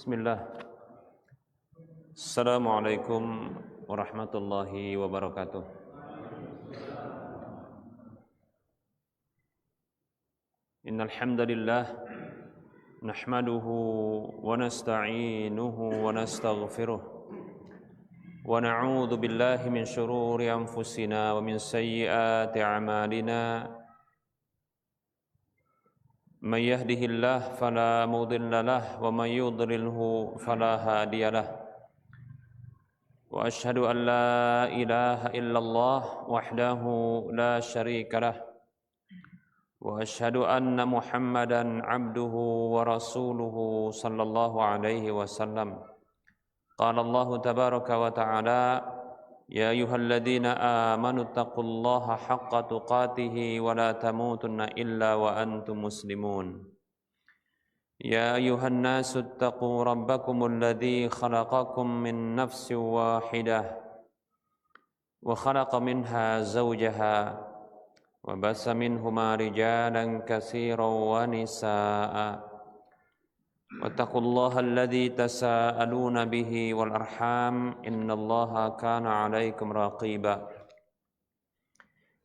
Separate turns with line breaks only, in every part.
Bismillah. Assalamualaikum warahmatullahi wabarakatuh. Innal hamdalillah nahmaduhu wa nasta'inuhu wa nastaghfiruh wa na'udzu billahi min shururi anfusina wa min sayyiati a'malina. Man yahdihillahu fala mudilla lahu wa man yudlilhu fala hadiya lahu. Wa asyhadu an la ilaha illallah wahdahu la syarika lahu. Wa asyhadu anna Muhammadan abduhu wa rasuluhu sallallahu alaihi wasallam. Qala Allah tabaraka wa ta'ala, ya ayyuhalladzina amanu taqullaha haqqa tuqatih wa la tamutunna illa wa antum muslimun. Ya ayyuhan nasu taqu rabbakumul ladzi khalaqakum min nafsin wahidah wa khalaqa minha zawjaha wa bassa minhuma rijalan katsiran wa nisaa'a. Wattaqullaha alladzi tasaaluna bihi wal arham innallaha kana 'alaikum raqiba.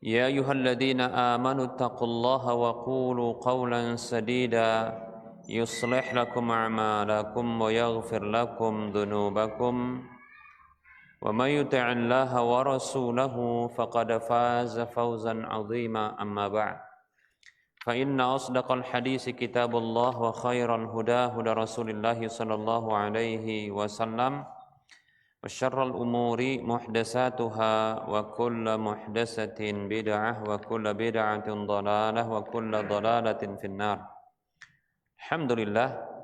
Ya ayyuhalladzina amanu taqullaha wa qulu qawlan sadida yuslih lakum a'malakum wa yaghfir lakum dhunubakum wa may yuti'illaha wa rasulahu faqad faza fawzan 'azima. Amma ba'd. Fa inna asdaqal hadisi kitabullah wa khairal huda huda Rasulillah sallallahu alaihi wasallam wa syarrul umuri muhdatsatuha wa kullu muhdatsatin bid'ah wa kullu bid'atin dhalalah wa kullu dhalalatin finnar. Alhamdulillah,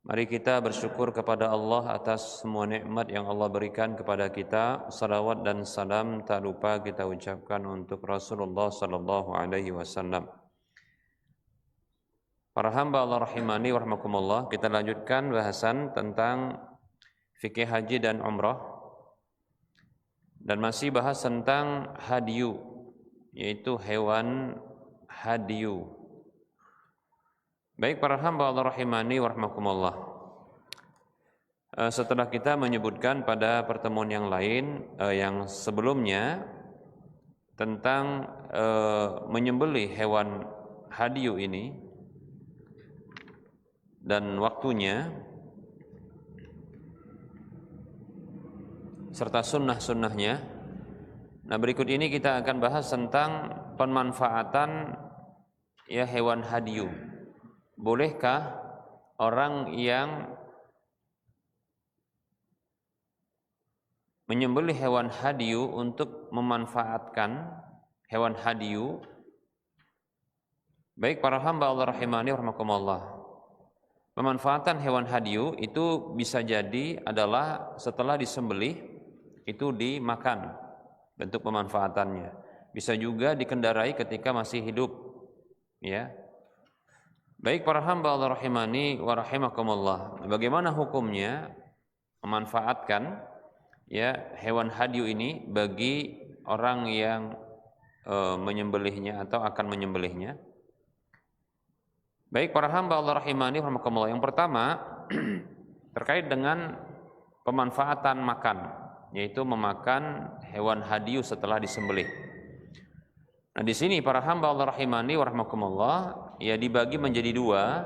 mari kita bersyukur kepada Allah atas semua nikmat yang Allah berikan kepada kita. Salawat dan salam tak lupa kita ucapkan untuk Rasulullah sallallahu alaihi wasallam. Para hamba Allah rahimani wa rahmakumullah, kita lanjutkan bahasan tentang fikih haji dan umrah, dan masih bahas tentang hadyu, yaitu hewan hadyu. Baik para hamba Allah rahimani wa rahmakumullah, setelah kita menyebutkan pada pertemuan yang lain, yang sebelumnya, tentang menyembelih hewan hadyu ini dan waktunya serta sunnah-sunnahnya. Nah, berikut ini kita akan bahas tentang pemanfaatan hewan hadyu. Bolehkah orang yang menyembelih hewan hadyu untuk memanfaatkan hewan hadyu? Baik para hamba Allah rahimani wa rahmakumullah, pemanfaatan hewan hadyu itu bisa jadi adalah setelah disembelih itu dimakan, bentuk pemanfaatannya. Bisa juga dikendarai ketika masih hidup, ya. Baik para hamba Allah rahimani wa rahimakumullah, bagaimana hukumnya memanfaatkan hewan hadyu ini bagi orang yang menyembelihnya atau akan menyembelihnya? Baik para hamba Allah rahimani wa rahimakumullah, yang pertama terkait dengan pemanfaatan makan, yaitu memakan hewan hadyu setelah disembelih. Nah, di sini para hamba Allah rahimani wa rahmakumullah, dibagi menjadi dua.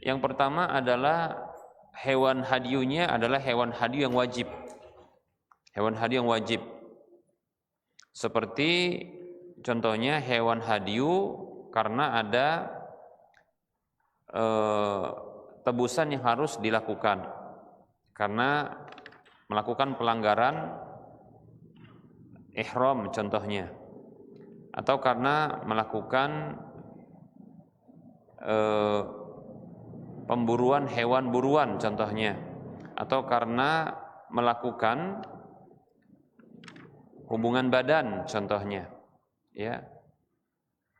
Yang pertama adalah hewan hadyunya adalah hewan hadyu yang wajib. Hewan hadyu yang wajib. Seperti contohnya hewan hadyu karena ada tebusan yang harus dilakukan karena melakukan pelanggaran ihram contohnya, atau karena melakukan pemburuan hewan buruan contohnya, atau karena melakukan hubungan badan contohnya, ya,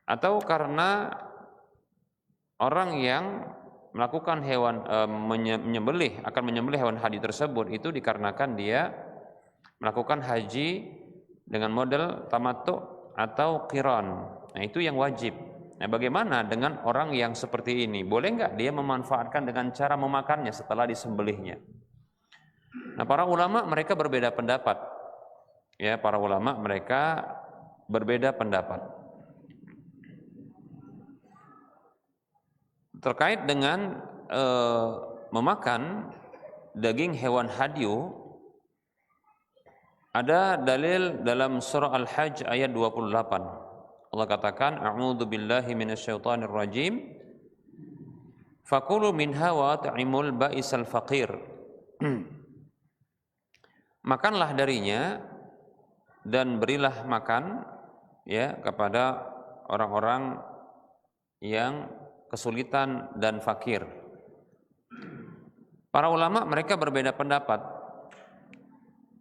atau karena orang yang melakukan akan menyembelih hewan hadyu tersebut itu dikarenakan dia melakukan haji dengan model tamattu atau qiran. Nah, itu yang wajib. Nah, bagaimana dengan orang yang seperti ini? Boleh nggak dia memanfaatkan dengan cara memakannya setelah disembelihnya? Nah, para ulama mereka berbeda pendapat. Ya, para ulama mereka berbeda pendapat terkait dengan memakan daging hewan hadyu. Ada dalil dalam surah Al-Hajj ayat 28. Allah katakan, "A'udzu billahi minasyaitonir rajim. Fakulu minha wa at'imul ba'isal faqir." Makanlah darinya dan berilah makan ya kepada orang-orang yang kesulitan dan fakir. Para ulama mereka berbeda pendapat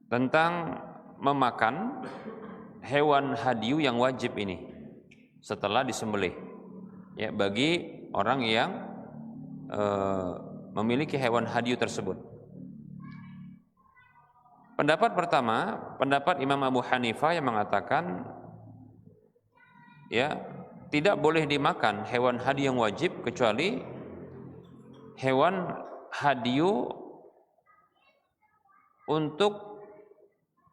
tentang memakan hewan hadyu yang wajib ini setelah disembelih. Ya, bagi orang yang memiliki hewan hadyu tersebut. Pendapat pertama, pendapat Imam Abu Hanifah yang mengatakan ya, tidak boleh dimakan hewan hadyu yang wajib kecuali hewan hadyu untuk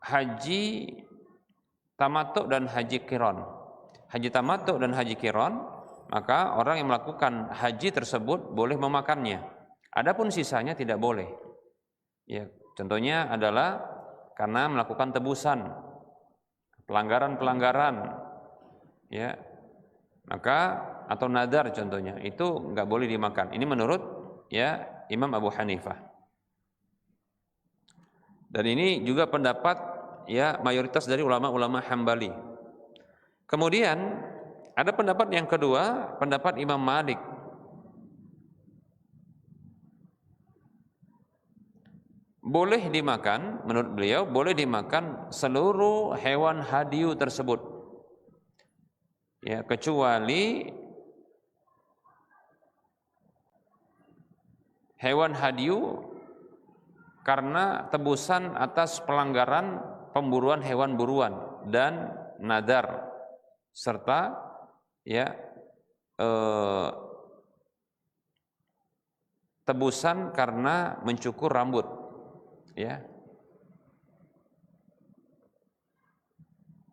haji tamattu dan haji qiran. Haji tamattu dan haji qiran, maka orang yang melakukan haji tersebut boleh memakannya. Adapun sisanya tidak boleh. Ya, contohnya adalah karena melakukan tebusan, pelanggaran-pelanggaran, ya, maka atau nadar contohnya itu nggak boleh dimakan. Ini menurut ya Imam Abu Hanifah. Dan ini juga pendapat ya mayoritas dari ulama-ulama Hambali. Kemudian ada pendapat yang kedua, pendapat Imam Malik. Boleh dimakan, menurut beliau boleh dimakan seluruh hewan hadyu tersebut. Ya, kecuali hewan hadyu karena tebusan atas pelanggaran pemburuan hewan buruan dan nadar serta ya tebusan karena mencukur rambut, ya.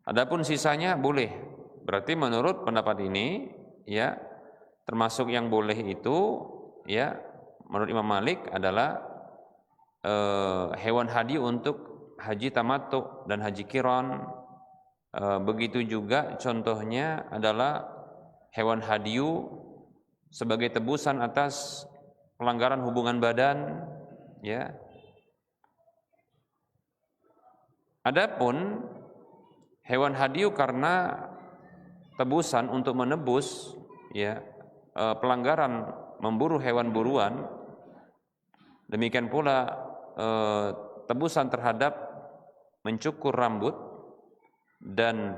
Adapun sisanya boleh. Berarti menurut pendapat ini ya termasuk yang boleh itu ya menurut Imam Malik adalah hewan hadyu untuk haji tamattu dan haji qiran. Begitu juga contohnya adalah hewan hadyu sebagai tebusan atas pelanggaran hubungan badan, ya. Adapun hewan hadyu karena tebusan untuk menebus ya pelanggaran memburu hewan buruan, demikian pula tebusan terhadap mencukur rambut dan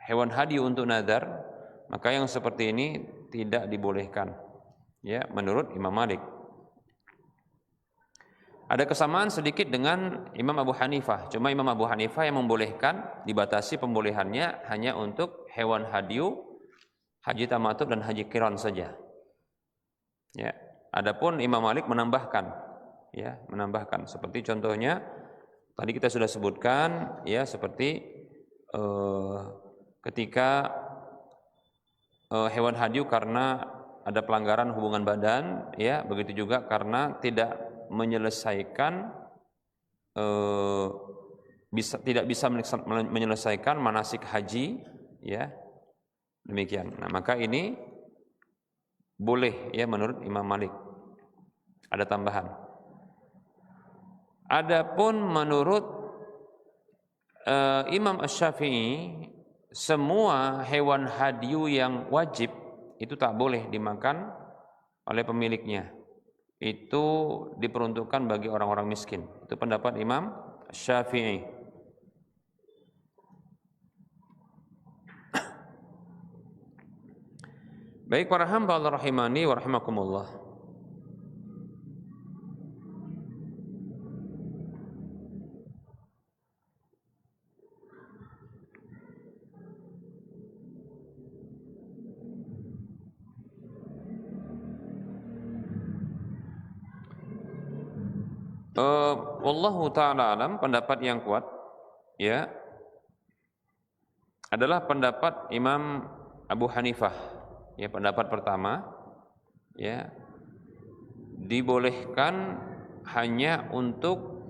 hewan hadyu untuk nadar, maka yang seperti ini tidak dibolehkan ya menurut Imam Malik. Ada kesamaan sedikit dengan Imam Abu Hanifah, cuma Imam Abu Hanifah yang membolehkan, dibatasi pembolehannya hanya untuk hewan hadyu, haji tamattu dan haji qiran saja. Ya, adapun Imam Malik menambahkan ya, menambahkan seperti contohnya tadi kita sudah sebutkan ya seperti ketika hewan hadyu karena ada pelanggaran hubungan badan ya, begitu juga karena tidak menyelesaikan tidak bisa menyelesaikan manasik haji ya, demikian. Nah, maka ini boleh ya menurut Imam Malik. Ada tambahan. Adapun menurut Imam Asy-Syafi'i, semua hewan hadyu yang wajib itu tak boleh dimakan oleh pemiliknya. Itu diperuntukkan bagi orang-orang miskin. Itu pendapat Imam Asy-Syafi'i. Baik para hamba Allah rahimani wa rahimakumullah. Wallahu taala alam, pendapat yang kuat ya adalah pendapat Imam Abu Hanifah. Ya, pendapat pertama ya dibolehkan hanya untuk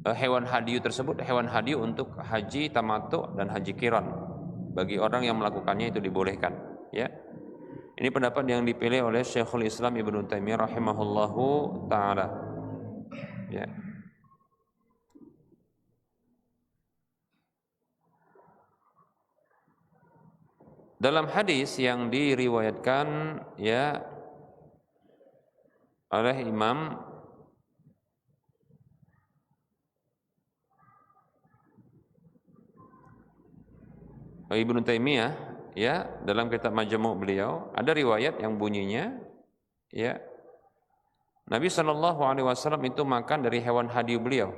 hewan hadiyu tersebut, hewan hadiyu untuk haji tamattu dan haji qiran. Bagi orang yang melakukannya itu dibolehkan, ya. Ini pendapat yang dipilih oleh Syekhul Islam Ibnu Taimiyah rahimahullahu taala. Ya. Dalam hadis yang diriwayatkan ya oleh Imam Ibnu Taimiyah ya dalam kitab Majmu' beliau ada riwayat yang bunyinya ya Nabi Shallallahu alaihi wasallam itu makan dari hewan hadiyu beliau.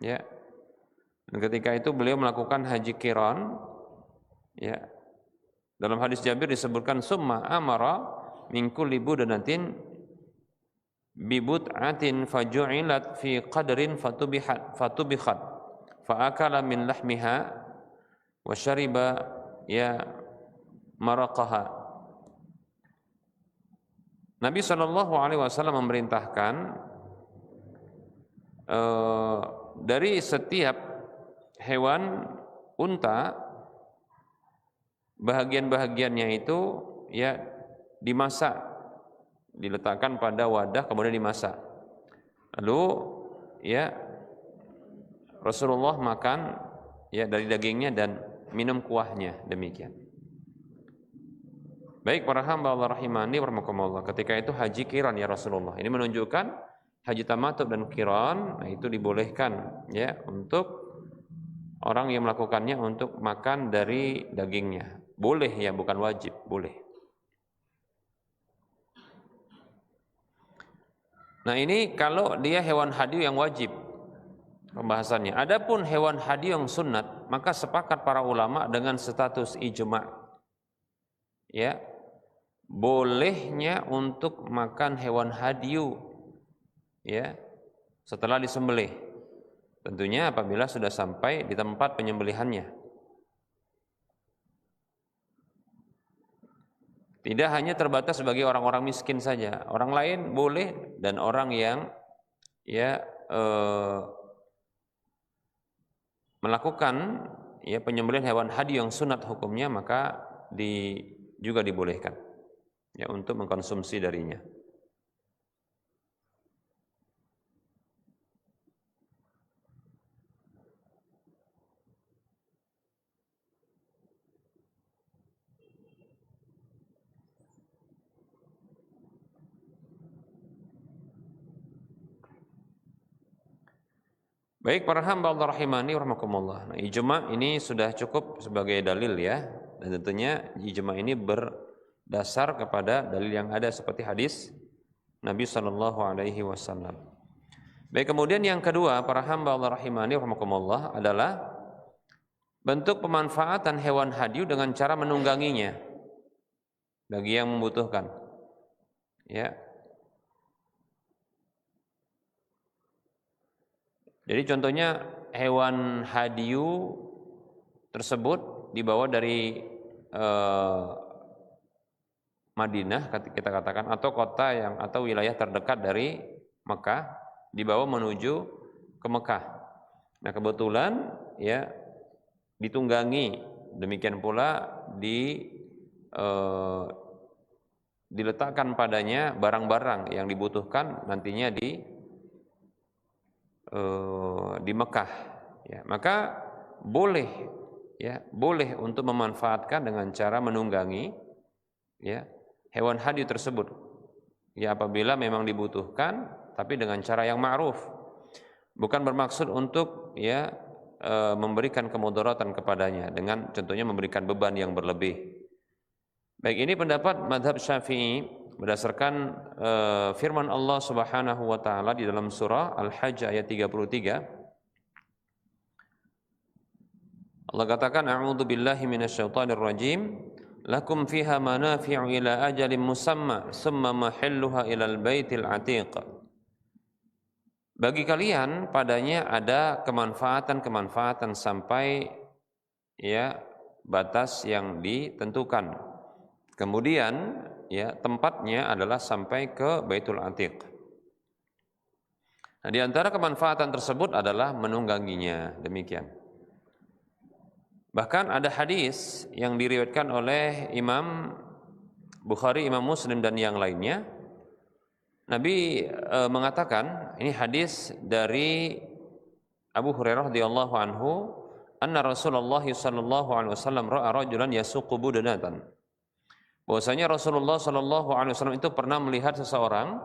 Ya. Dan ketika itu beliau melakukan haji qiran ya. Dalam hadis Jabir disebutkan summa amara min kulli budanatin bibut'atin faju'ilat fi qadrin fatubikhat fa akala min lahmiha wa syariba ya maraqaha. Nabi Shallallahu alaihi wasallam memerintahkan dari setiap hewan unta bahagian-bahagiannya itu ya dimasak, diletakkan pada wadah kemudian dimasak. Lalu ya Rasulullah makan ya dari dagingnya dan minum kuahnya, demikian. Baik para hamba Allah rahimani warahmatullah, ketika itu haji qiran ya Rasulullah. Ini menunjukkan haji tamattu dan qiran itu dibolehkan ya untuk orang yang melakukannya untuk makan dari dagingnya. Boleh ya, bukan wajib, boleh. Nah, ini kalau dia hewan hadiyu yang wajib pembahasannya. Adapun hewan hadiyu yang sunnat, maka sepakat para ulama dengan status ijma'. Ya. Bolehnya untuk makan hewan hadiyu ya setelah disembelih. Tentunya apabila sudah sampai di tempat penyembelihannya. Tidak hanya terbatas sebagai orang-orang miskin saja. Orang lain boleh dan orang yang ya melakukan ya penyembelihan hewan hadiyu yang sunat hukumnya maka juga dibolehkan ya untuk mengkonsumsi darinya. Baik para hamba Allah rahimani warahmatullah. Nah, ijma' ini sudah cukup sebagai dalil ya. Dan tentunya ijma' ini berdasar kepada dalil yang ada seperti hadis Nabi sallallahu alaihi wasallam. Baik, kemudian yang kedua para hamba Allah rahimani warahmatullah adalah bentuk pemanfaatan hewan hadiyu dengan cara menungganginya bagi yang membutuhkan. Ya. Jadi contohnya hewan hadiyu tersebut dibawa dari Madinah kita katakan atau kota yang atau wilayah terdekat dari Mekah dibawa menuju ke Mekah. Nah kebetulan ya ditunggangi, demikian pula diletakkan padanya barang-barang yang dibutuhkan nantinya di Mekah ya, maka boleh untuk memanfaatkan dengan cara menunggangi ya hewan hadiyu tersebut ya apabila memang dibutuhkan tapi dengan cara yang ma'ruf, bukan bermaksud untuk ya memberikan kemudaratan kepadanya dengan contohnya memberikan beban yang berlebih. Baik, ini pendapat mazhab Syafi'i berdasarkan firman Allah Subhanahu wa taala di dalam surah Al-Hajj ayat 33. Allah katakan a'udzu billahi minasyaitonir rajim lakum fiha manafi'u ila ajalin musamma summa mahilluha ilal baitil atiq. bagi kalian padanya ada kemanfaatan sampai ya batas yang ditentukan. Kemudian ya tempatnya adalah sampai ke Baitul Atiq. Nah, di antara kemanfaatan tersebut adalah menungganginya, demikian. Bahkan ada hadis yang diriwayatkan oleh Imam Bukhari, Imam Muslim dan yang lainnya. Nabi mengatakan, ini hadis dari Abu Hurairah radhiyallahu anhu, anna Rasulullah sallallahu alaihi wasallam ra'a rajulan yasuqu budanatan. Bahwasanya Rasulullah sallallahu alaihi wasallam itu pernah melihat seseorang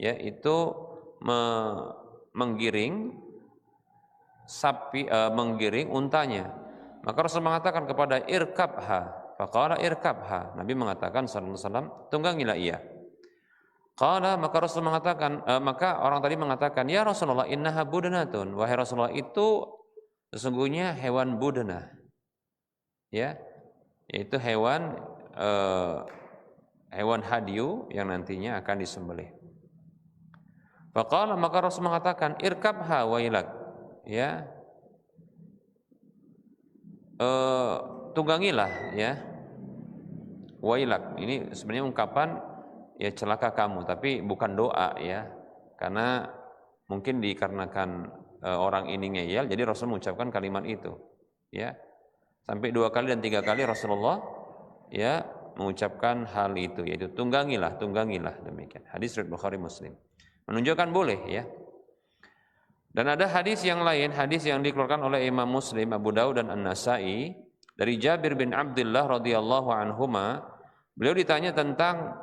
yaitu menggiring sapi, menggiring untanya. Maka Rasul mengatakan kepada irkabha, faqala irkabha. Nabi mengatakan sallallahu alaihi wasallam, tunggangilah ia. Qala, maka Rasul mengatakan, maka orang tadi mengatakan, ya Rasulullah, innaha budanatun. Wahai Rasulullah, itu sesungguhnya hewan budana. Ya, yaitu hewan hadyu yang nantinya akan disembelih. Faqala, maka Rasul mengatakan, irkabha wailak. Ya, tunggangilah ya. Wailak, ini sebenarnya ungkapan ya celaka kamu, tapi bukan doa ya, karena mungkin dikarenakan orang ini ngeyel, jadi Rasul mengucapkan kalimat itu ya, sampai 2 kali dan 3 kali Rasulullah ya mengucapkan hal itu, yaitu tunggangilah, demikian. Hadis riwayat Bukhari Muslim menunjukkan boleh ya. Dan ada hadis yang lain, hadis yang dikeluarkan oleh Imam Muslim, Abu Daud dan An-Nasai dari Jabir bin Abdullah radhiyallahu anhuma. Beliau ditanya tentang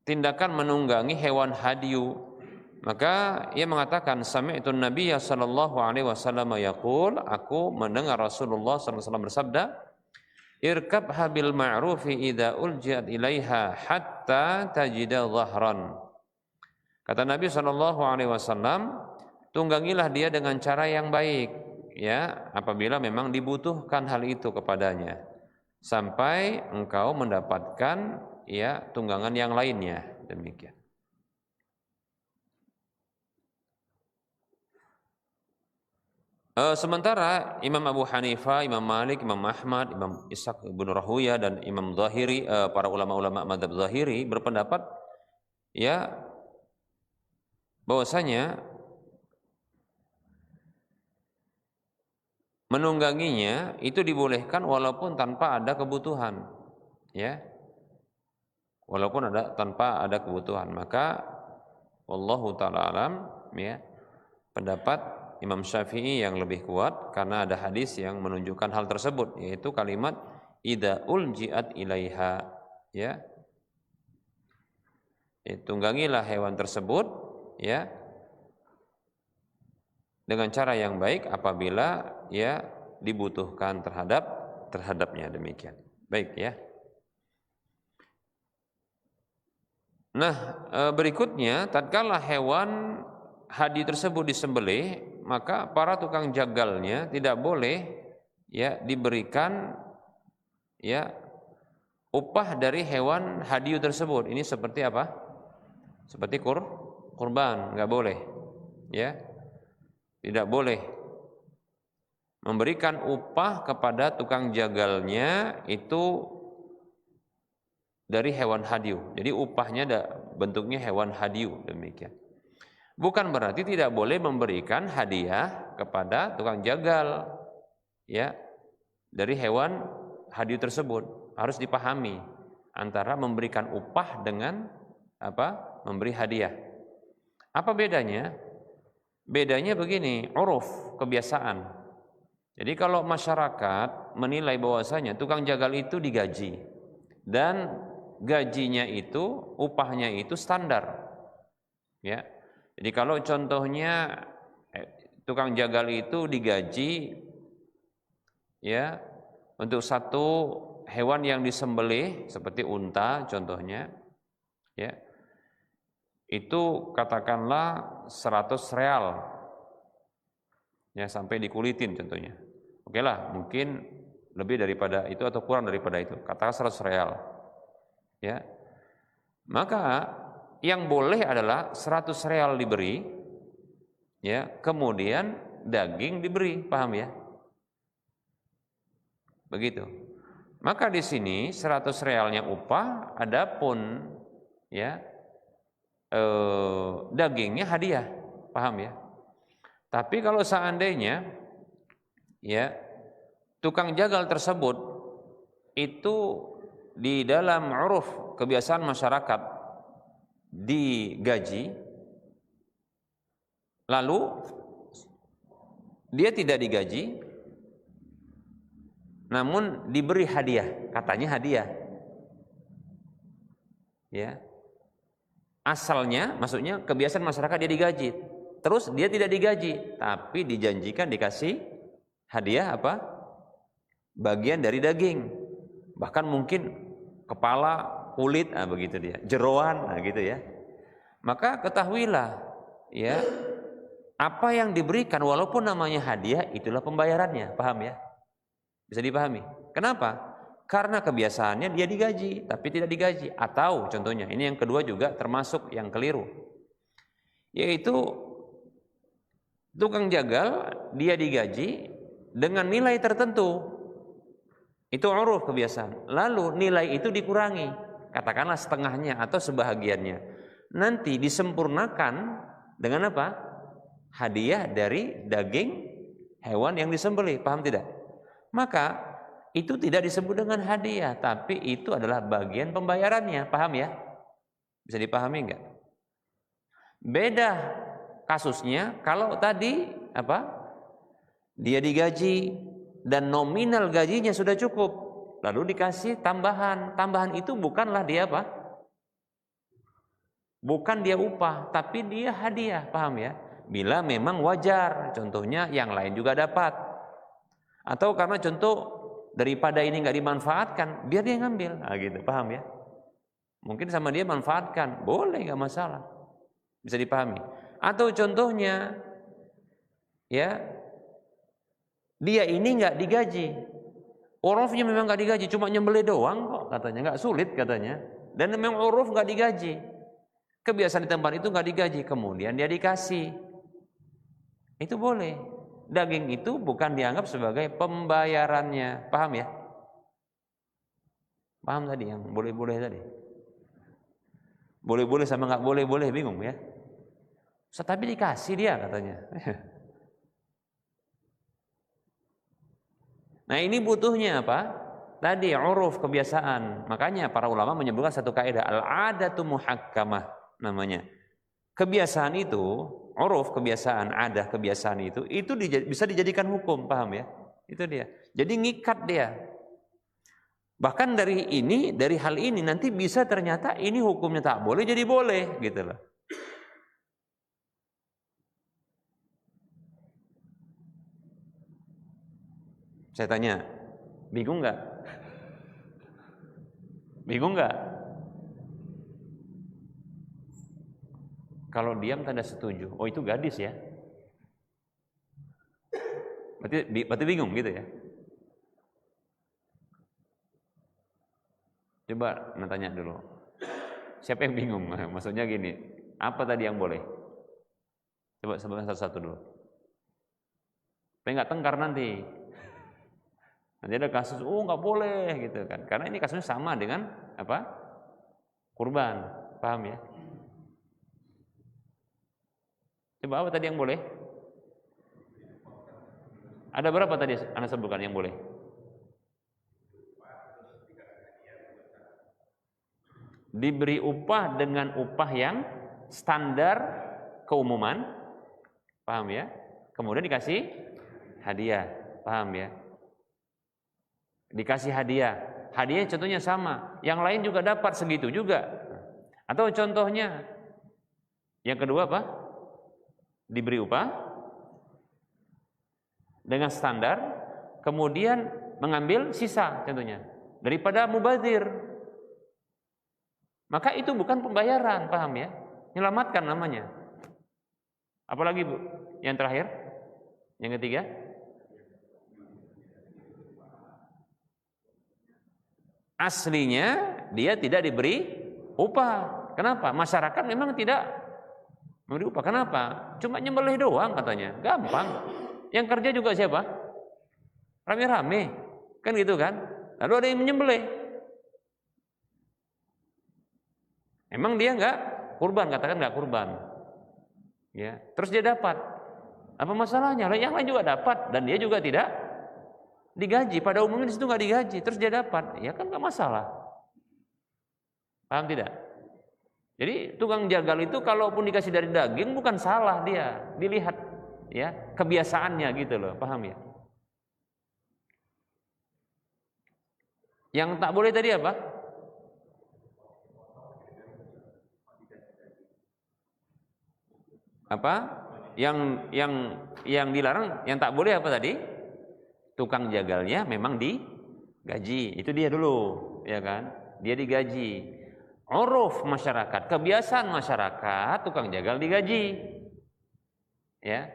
tindakan menunggangi hewan hadyu, maka ia mengatakan, sami'tu Nabiyya sallallahu alaihi wasallam yaqul, aku mendengar Rasulullah sallallahu alaihi wasallam bersabda, irkabha bil ma'rufi idza uljiyat ilaiha hatta tajida dhahran. Kata Nabi sallallahu alaihi wasallam, tunggangilah dia dengan cara yang baik ya, apabila memang dibutuhkan hal itu kepadanya, sampai engkau mendapatkan ya tunggangan yang lainnya, demikian. Sementara Imam Abu Hanifah, Imam Malik, Imam Ahmad, Imam Ishaq ibn Rahuya dan Imam Zahiri, para ulama-ulama mazhab Zahiri berpendapat ya bahwasanya menungganginya itu dibolehkan walaupun tanpa ada kebutuhan ya, walaupun tanpa ada kebutuhan. Maka wallahu taala alam ya, pendapat Imam Syafi'i yang lebih kuat karena ada hadis yang menunjukkan hal tersebut, yaitu kalimat idza uljiat ilaiha ya, tunggangilah hewan tersebut ya dengan cara yang baik apabila ya dibutuhkan terhadapnya, demikian. Baik ya. Nah, berikutnya tatkala hewan hadyu tersebut disembelih, maka para tukang jagalnya tidak boleh ya diberikan ya upah dari hewan hadyu tersebut. Ini seperti apa? Seperti kurban, nggak boleh ya. Tidak boleh memberikan upah kepada tukang jagalnya itu dari hewan hadyu. Jadi upahnya bentuknya hewan hadyu, demikian. Bukan berarti tidak boleh memberikan hadiah kepada tukang jagal ya dari hewan hadyu tersebut. Harus dipahami antara memberikan upah dengan memberi hadiah. Apa bedanya? Bedanya begini, uruf, kebiasaan. Jadi kalau masyarakat menilai bahwasanya tukang jagal itu digaji dan gajinya itu, upahnya itu standar. Ya. Jadi kalau contohnya tukang jagal itu digaji ya untuk satu hewan yang disembelih seperti unta contohnya ya, itu katakanlah 100 real ya, sampai dikulitin contohnya. Oke lah, mungkin lebih daripada itu atau kurang daripada itu, katakan 100 real ya. Maka yang boleh adalah 100 real diberi, ya, kemudian daging diberi, paham ya? Begitu. Maka di sini 100 realnya upah, adapun ya dagingnya hadiah, paham ya? Tapi kalau seandainya ya tukang jagal tersebut itu di dalam uruf kebiasaan masyarakat digaji, lalu dia tidak digaji, namun diberi hadiah, katanya hadiah. Ya. Asalnya, maksudnya kebiasaan masyarakat dia digaji, terus dia tidak digaji, tapi dijanjikan dikasih hadiah apa? Bagian dari daging, bahkan mungkin kepala, kulit, begitu dia, jeroan, gitu ya. Maka ketahuilah, ya, apa yang diberikan walaupun namanya hadiah itulah pembayarannya, paham ya? Bisa dipahami? Kenapa? Karena kebiasaannya dia digaji, tapi tidak digaji. Atau contohnya, ini yang kedua juga termasuk yang keliru, yaitu tukang jagal dia digaji dengan nilai tertentu. Itu uruf kebiasaan. Lalu nilai itu dikurangi, katakanlah setengahnya atau sebahagiannya. Nanti disempurnakan dengan apa? Hadiah dari daging hewan yang disembelih, paham tidak? Maka itu tidak disebut dengan hadiah, tapi itu adalah bagian pembayarannya, paham ya? Bisa dipahami enggak? Beda kasusnya kalau tadi apa? Dia digaji dan nominal gajinya sudah cukup, lalu dikasih tambahan. Tambahan itu bukanlah dia apa? Bukan dia upah, tapi dia hadiah, paham ya? Bila memang wajar, contohnya yang lain juga dapat. Atau karena contoh daripada ini nggak dimanfaatkan, biar dia ngambil, gitu, paham ya? Mungkin sama dia manfaatkan, boleh, nggak masalah, bisa dipahami. Atau contohnya, ya, dia ini nggak digaji, urufnya memang nggak digaji, cuma nyembelih doang kok, katanya, nggak sulit katanya, dan memang uruf nggak digaji, kebiasaan di tempat itu nggak digaji, kemudian dia dikasih, itu boleh. Daging itu bukan dianggap sebagai pembayarannya, paham ya? Paham tadi yang boleh-boleh tadi? Boleh-boleh sama nggak boleh-boleh, bingung ya? Tapi dikasih dia katanya. Nah ini butuhnya apa? Tadi uruf kebiasaan. Makanya para ulama menyebutkan satu kaidah, al-adatu muhakkamah namanya. Kebiasaan itu, uruf kebiasaan, adah kebiasaan itu bisa dijadikan hukum, paham ya? Itu dia. Jadi ngikat dia. Bahkan dari hal ini nanti bisa ternyata ini hukumnya tak boleh jadi boleh, gitu loh. Saya tanya, bingung nggak? Bingung nggak? Kalau diam tanda setuju. Oh itu gadis ya? Berarti bingung gitu ya? Coba tanya dulu. Siapa yang bingung? Maksudnya gini, apa tadi yang boleh? Coba sebutkan satu-satu dulu. Supaya nggak tengkar nanti. Nanti ada kasus, nggak boleh gitu kan? Karena ini kasusnya sama dengan apa? Kurban, paham ya? Coba apa tadi yang boleh? Ada berapa tadi Anda sebutkan yang boleh? Diberi upah dengan upah yang standar keumuman, paham ya? Kemudian dikasih hadiah, paham ya? Dikasih hadiah, hadiahnya contohnya sama, yang lain juga dapat segitu juga. Atau contohnya yang kedua apa? Diberi upah dengan standar, kemudian mengambil sisa contohnya daripada mubazir. Maka itu bukan pembayaran, paham ya? Menyelamatkan namanya. Apalagi Bu? Yang terakhir? Yang ketiga? Aslinya dia tidak diberi upah, Kenapa? Masyarakat memang tidak memberi upah. Kenapa? Cuma nyembelih doang katanya. Gampang. Yang kerja juga siapa? Rame-rame. Kan gitu kan? Lalu ada yang menyembelih. Emang dia enggak kurban, katakan enggak kurban. Ya, terus dia dapat. Apa masalahnya? Yang lain juga dapat dan dia juga tidak digaji. Pada umumnya di situ enggak digaji, terus dia dapat. Ya kan enggak masalah. Paham tidak? Jadi tukang jagal itu kalaupun dikasih dari daging bukan salah dia, dilihat ya kebiasaannya gitu loh, paham ya? Yang tak boleh tadi apa? Apa? Yang dilarang, yang tak boleh apa tadi? Tukang jagalnya memang digaji. Itu dia dulu, ya kan? Dia digaji. Uruf masyarakat, kebiasaan masyarakat, tukang jagal digaji. Ya.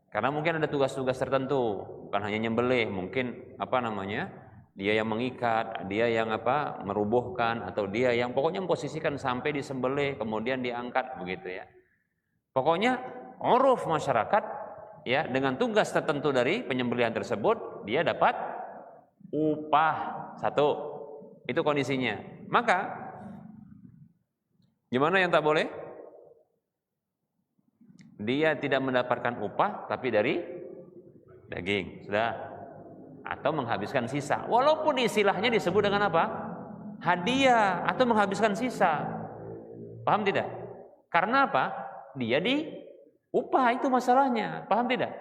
Karena mungkin ada tugas-tugas tertentu, bukan hanya nyembelih, mungkin apa namanya? Dia yang mengikat, dia yang apa? Merubuhkan, atau dia yang pokoknya memposisikan sampai disembelih kemudian diangkat begitu ya. Pokoknya uruf masyarakat ya, dengan tugas tertentu dari penyembelihan tersebut dia dapat upah. Satu, itu kondisinya. Maka gimana yang tak boleh? Dia tidak mendapatkan upah tapi dari daging, sudah. Atau menghabiskan sisa. Walaupun istilahnya disebut dengan apa? Hadiah atau menghabiskan sisa. Paham tidak? Karena apa? Dia di upah, itu masalahnya. Paham tidak?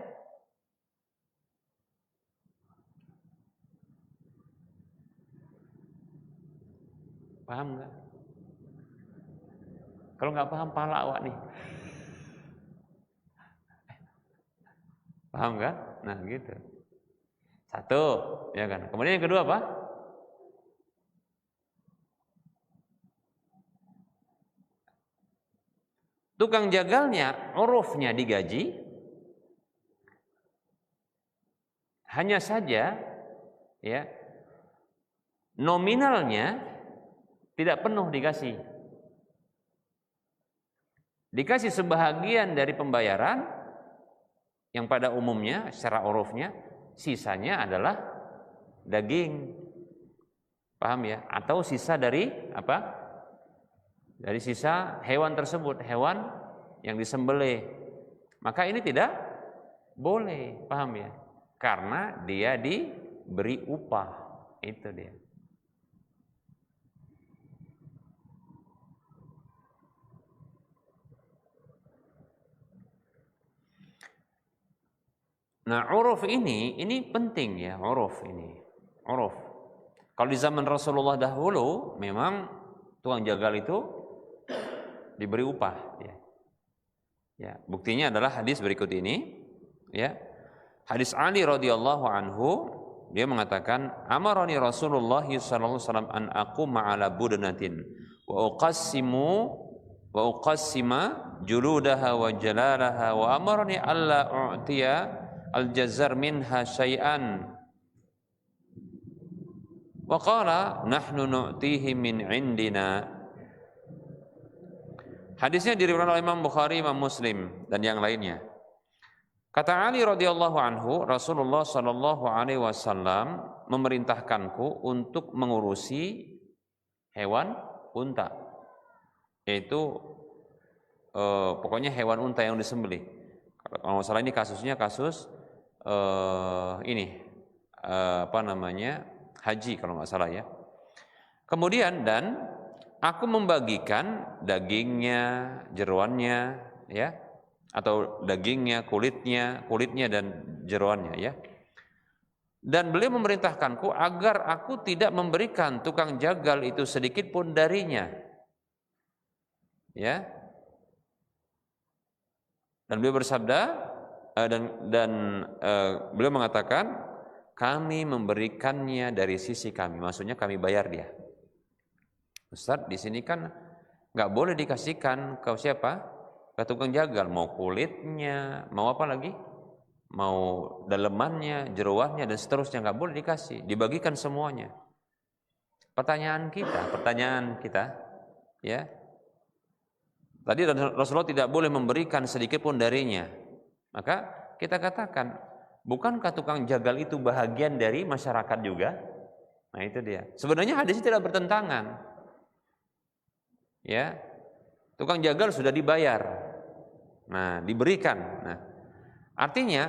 Paham enggak? Kalau nggak paham, pala awak nih. Paham kan? Nah gitu. Satu, ya kan. Kemudian yang kedua apa? Tukang jagalnya, urufnya digaji. Hanya saja, ya, nominalnya tidak penuh dikasih. Dikasih sebahagian dari pembayaran yang pada umumnya secara urufnya, sisanya adalah daging. Paham ya? Atau sisa dari apa? Dari sisa hewan tersebut, hewan yang disembelih. Maka ini tidak boleh, paham ya? Karena dia diberi upah. Itu dia. Nah, uruf ini penting ya, uruf ini. Uruf. Kalau di zaman Rasulullah dahulu memang tukang jagal itu diberi upah ya. Ya, buktinya adalah hadis berikut ini ya. Hadis Ali radhiyallahu anhu, dia mengatakan, "Amarani Rasulullah sallallahu alaihi wasallam an aquma ala budnatin wa uqassima juludaha wa jalalaha wa amarani alla u'tiya al-jazar minha syai'an wa qala nahnu nu'tihi min indina." Hadisnya diriwayatkan oleh Imam Bukhari, Imam Muslim dan yang lainnya. Kata Ali radhiyallahu anhu, Rasulullah sallallahu alaihi wasallam memerintahkanku untuk mengurusi hewan unta. Yaitu pokoknya hewan unta yang disembelih. Kalau nggak salah ini kasusnya kasus haji kalau nggak salah ya. Kemudian dan aku membagikan dagingnya, jeroannya, ya, atau dagingnya, kulitnya dan jeroannya, ya. Dan beliau memerintahkanku agar aku tidak memberikan tukang jagal itu sedikit pun darinya, ya. Dan beliau bersabda beliau mengatakan, kami memberikannya dari sisi kami, maksudnya kami bayar dia. Ustaz, di sini kan nggak boleh dikasihkan ke siapa? Ke tukang jagal, mau kulitnya, mau apa lagi? Mau dalemannya, jeroannya dan seterusnya, nggak boleh dikasih, dibagikan semuanya. Pertanyaan kita, ya, Tadi Rasulullah tidak boleh memberikan sedikit pun darinya. Maka kita katakan, bukankah tukang jagal itu bahagian dari masyarakat juga? Nah itu dia. Sebenarnya hadis tidak bertentangan. Ya, tukang jagal sudah dibayar. Nah, diberikan. Nah, artinya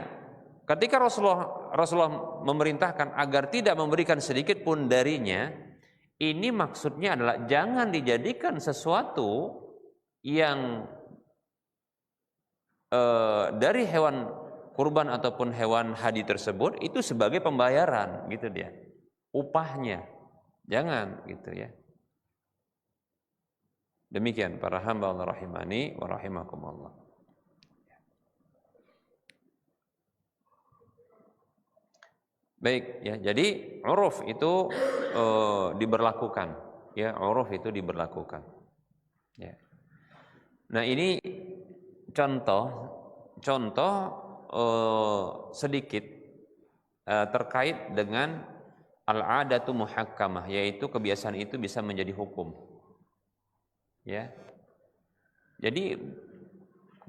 ketika Rasulullah memerintahkan agar tidak memberikan sedikit pun darinya, ini maksudnya adalah jangan dijadikan sesuatu yang dari hewan kurban ataupun hewan hadi tersebut itu sebagai pembayaran, gitu dia, upahnya, jangan gitu ya. Demikian para hamba Allah rahimani wa rahimakumullah. Baik ya, jadi uruf itu diberlakukan, ya uruf itu diberlakukan. Ya. Nah ini contoh sedikit terkait dengan al-adatu muhakkamah, yaitu kebiasaan itu bisa menjadi hukum. Ya, jadi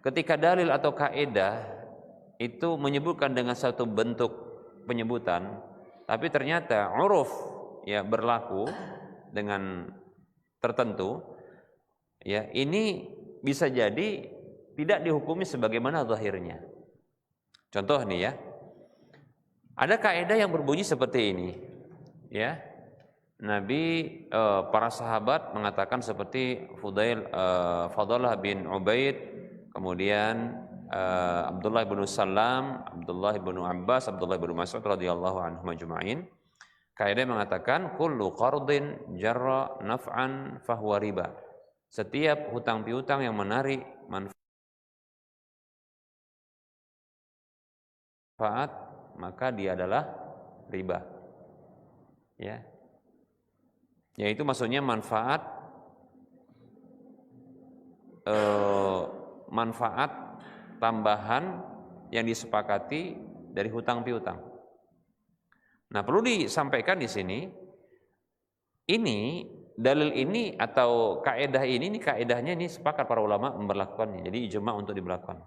ketika dalil atau kaidah itu menyebutkan dengan satu bentuk penyebutan, tapi ternyata uruf ya berlaku dengan tertentu, ya ini bisa jadi tidak dihukumi sebagaimana zahirnya. Contoh nih ya, ada kaidah yang berbunyi seperti ini, ya. Nabi, para sahabat mengatakan seperti Fadalah bin Ubaid, kemudian Abdullah bin Salam, Abdullah bin Abbas, Abdullah bin Mas'ud radhiyallahu anhum ajma'in. Kaidah mengatakan kullu qardin jarra naf'an fahuwa riba. Setiap hutang piutang yang menarik manfaat maka dia adalah riba. Ya. Yaitu maksudnya manfaat tambahan yang disepakati dari hutang piutang. Nah, perlu disampaikan di sini, ini dalil ini atau kaidah ini kaidahnya ini sepakat para ulama memberlakukannya. Jadi ijma untuk diberlakukan.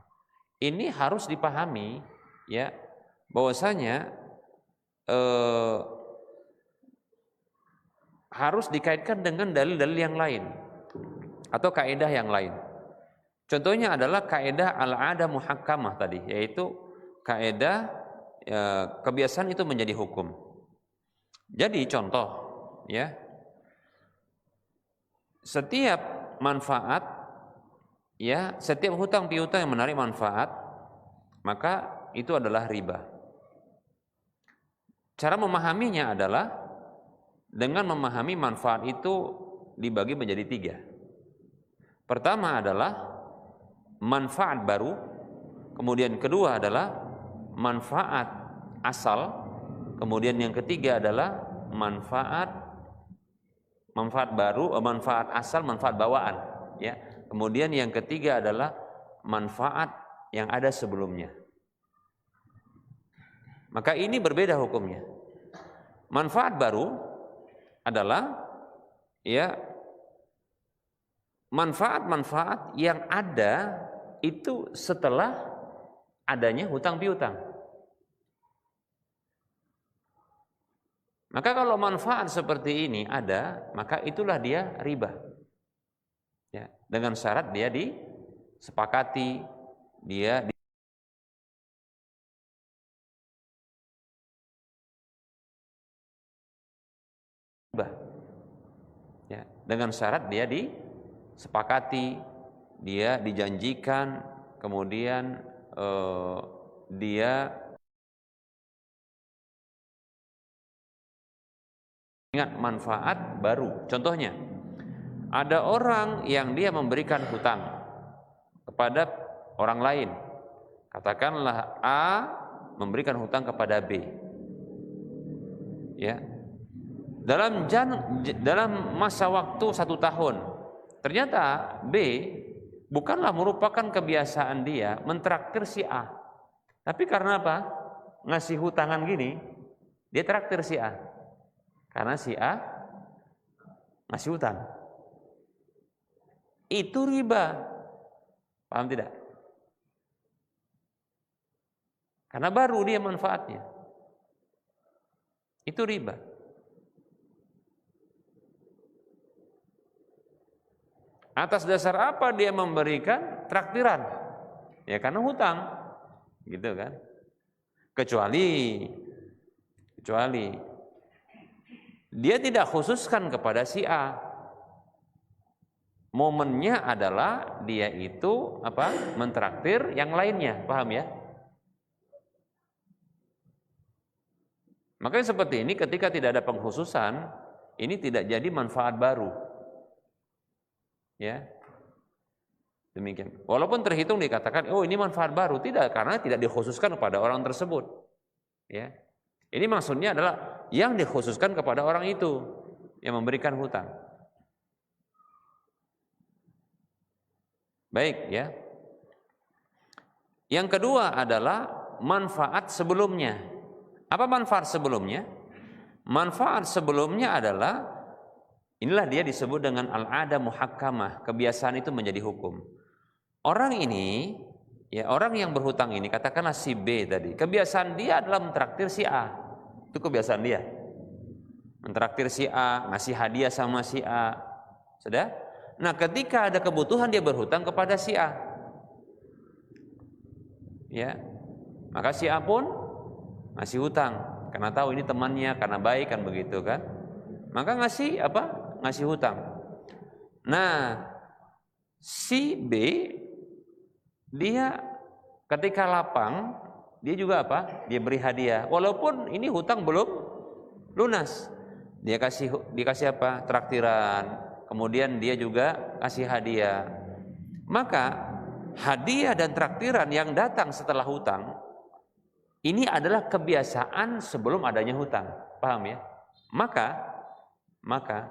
Ini harus dipahami ya, bahwasanya harus dikaitkan dengan dalil-dalil yang lain atau kaidah yang lain. Contohnya adalah kaidah al-'adah muhakkamah tadi, yaitu kaidah kebiasaan itu menjadi hukum. Jadi contoh ya, setiap manfaat ya, setiap hutang piutang yang menarik manfaat maka itu adalah riba. Cara memahaminya adalah dengan memahami manfaat itu dibagi menjadi 3. Pertama adalah manfaat baru, kemudian kedua adalah manfaat asal, kemudian yang ketiga adalah manfaat baru, manfaat asal, manfaat bawaan, ya. Kemudian yang ketiga adalah manfaat yang ada sebelumnya. Maka ini berbeda hukumnya. Manfaat baru adalah ya manfaat-manfaat yang ada itu setelah adanya hutang piutang. Maka kalau manfaat seperti ini ada, maka itulah dia riba. Ya, dengan syarat dia disepakati, dia ya, dengan syarat dia disepakati, dia dijanjikan, kemudian dia ingat manfaat baru. Contohnya, ada orang yang dia memberikan hutang kepada orang lain. Katakanlah A memberikan hutang kepada B. Ya. Dalam masa waktu 1 tahun, ternyata B bukanlah merupakan kebiasaan dia mentraktir si A, tapi karena apa? Ngasih hutangan gini, dia traktir si A karena si A ngasih hutang. Itu riba. Paham tidak? Karena baru dia manfaatnya. Itu riba. Atas dasar apa dia memberikan traktiran? Ya karena hutang, gitu kan? Kecuali dia tidak khususkan kepada si A. Momennya adalah dia itu mentraktir yang lainnya, paham ya? Makanya seperti ini ketika tidak ada pengkhususan, ini tidak jadi manfaat baru. Ya. Demikian. Walaupun terhitung dikatakan, oh ini manfaat baru, tidak, karena tidak dikhususkan kepada orang tersebut. Ya. Ini maksudnya adalah yang dikhususkan kepada orang itu yang memberikan hutang. Baik, ya. Yang kedua adalah manfaat sebelumnya. Apa manfaat sebelumnya? Manfaat sebelumnya adalah, inilah dia disebut dengan al-'adah muhakkamah, kebiasaan itu menjadi hukum. Orang ini, ya orang yang berhutang ini, katakanlah si B tadi, kebiasaan dia adalah mentraktir si A. Itu kebiasaan dia. Mentraktir si A, ngasih hadiah sama si A. Sudah? Nah, ketika ada kebutuhan dia berhutang kepada si A. Ya. Maka si A pun ngasih hutang karena tahu ini temannya, karena baik kan begitu kan, maka ngasih hutang. Nah si B dia ketika lapang dia juga dia beri hadiah walaupun ini hutang belum lunas, dia kasih traktiran, kemudian dia juga kasih hadiah. Maka hadiah dan traktiran yang datang setelah hutang ini adalah kebiasaan sebelum adanya hutang, paham ya? Maka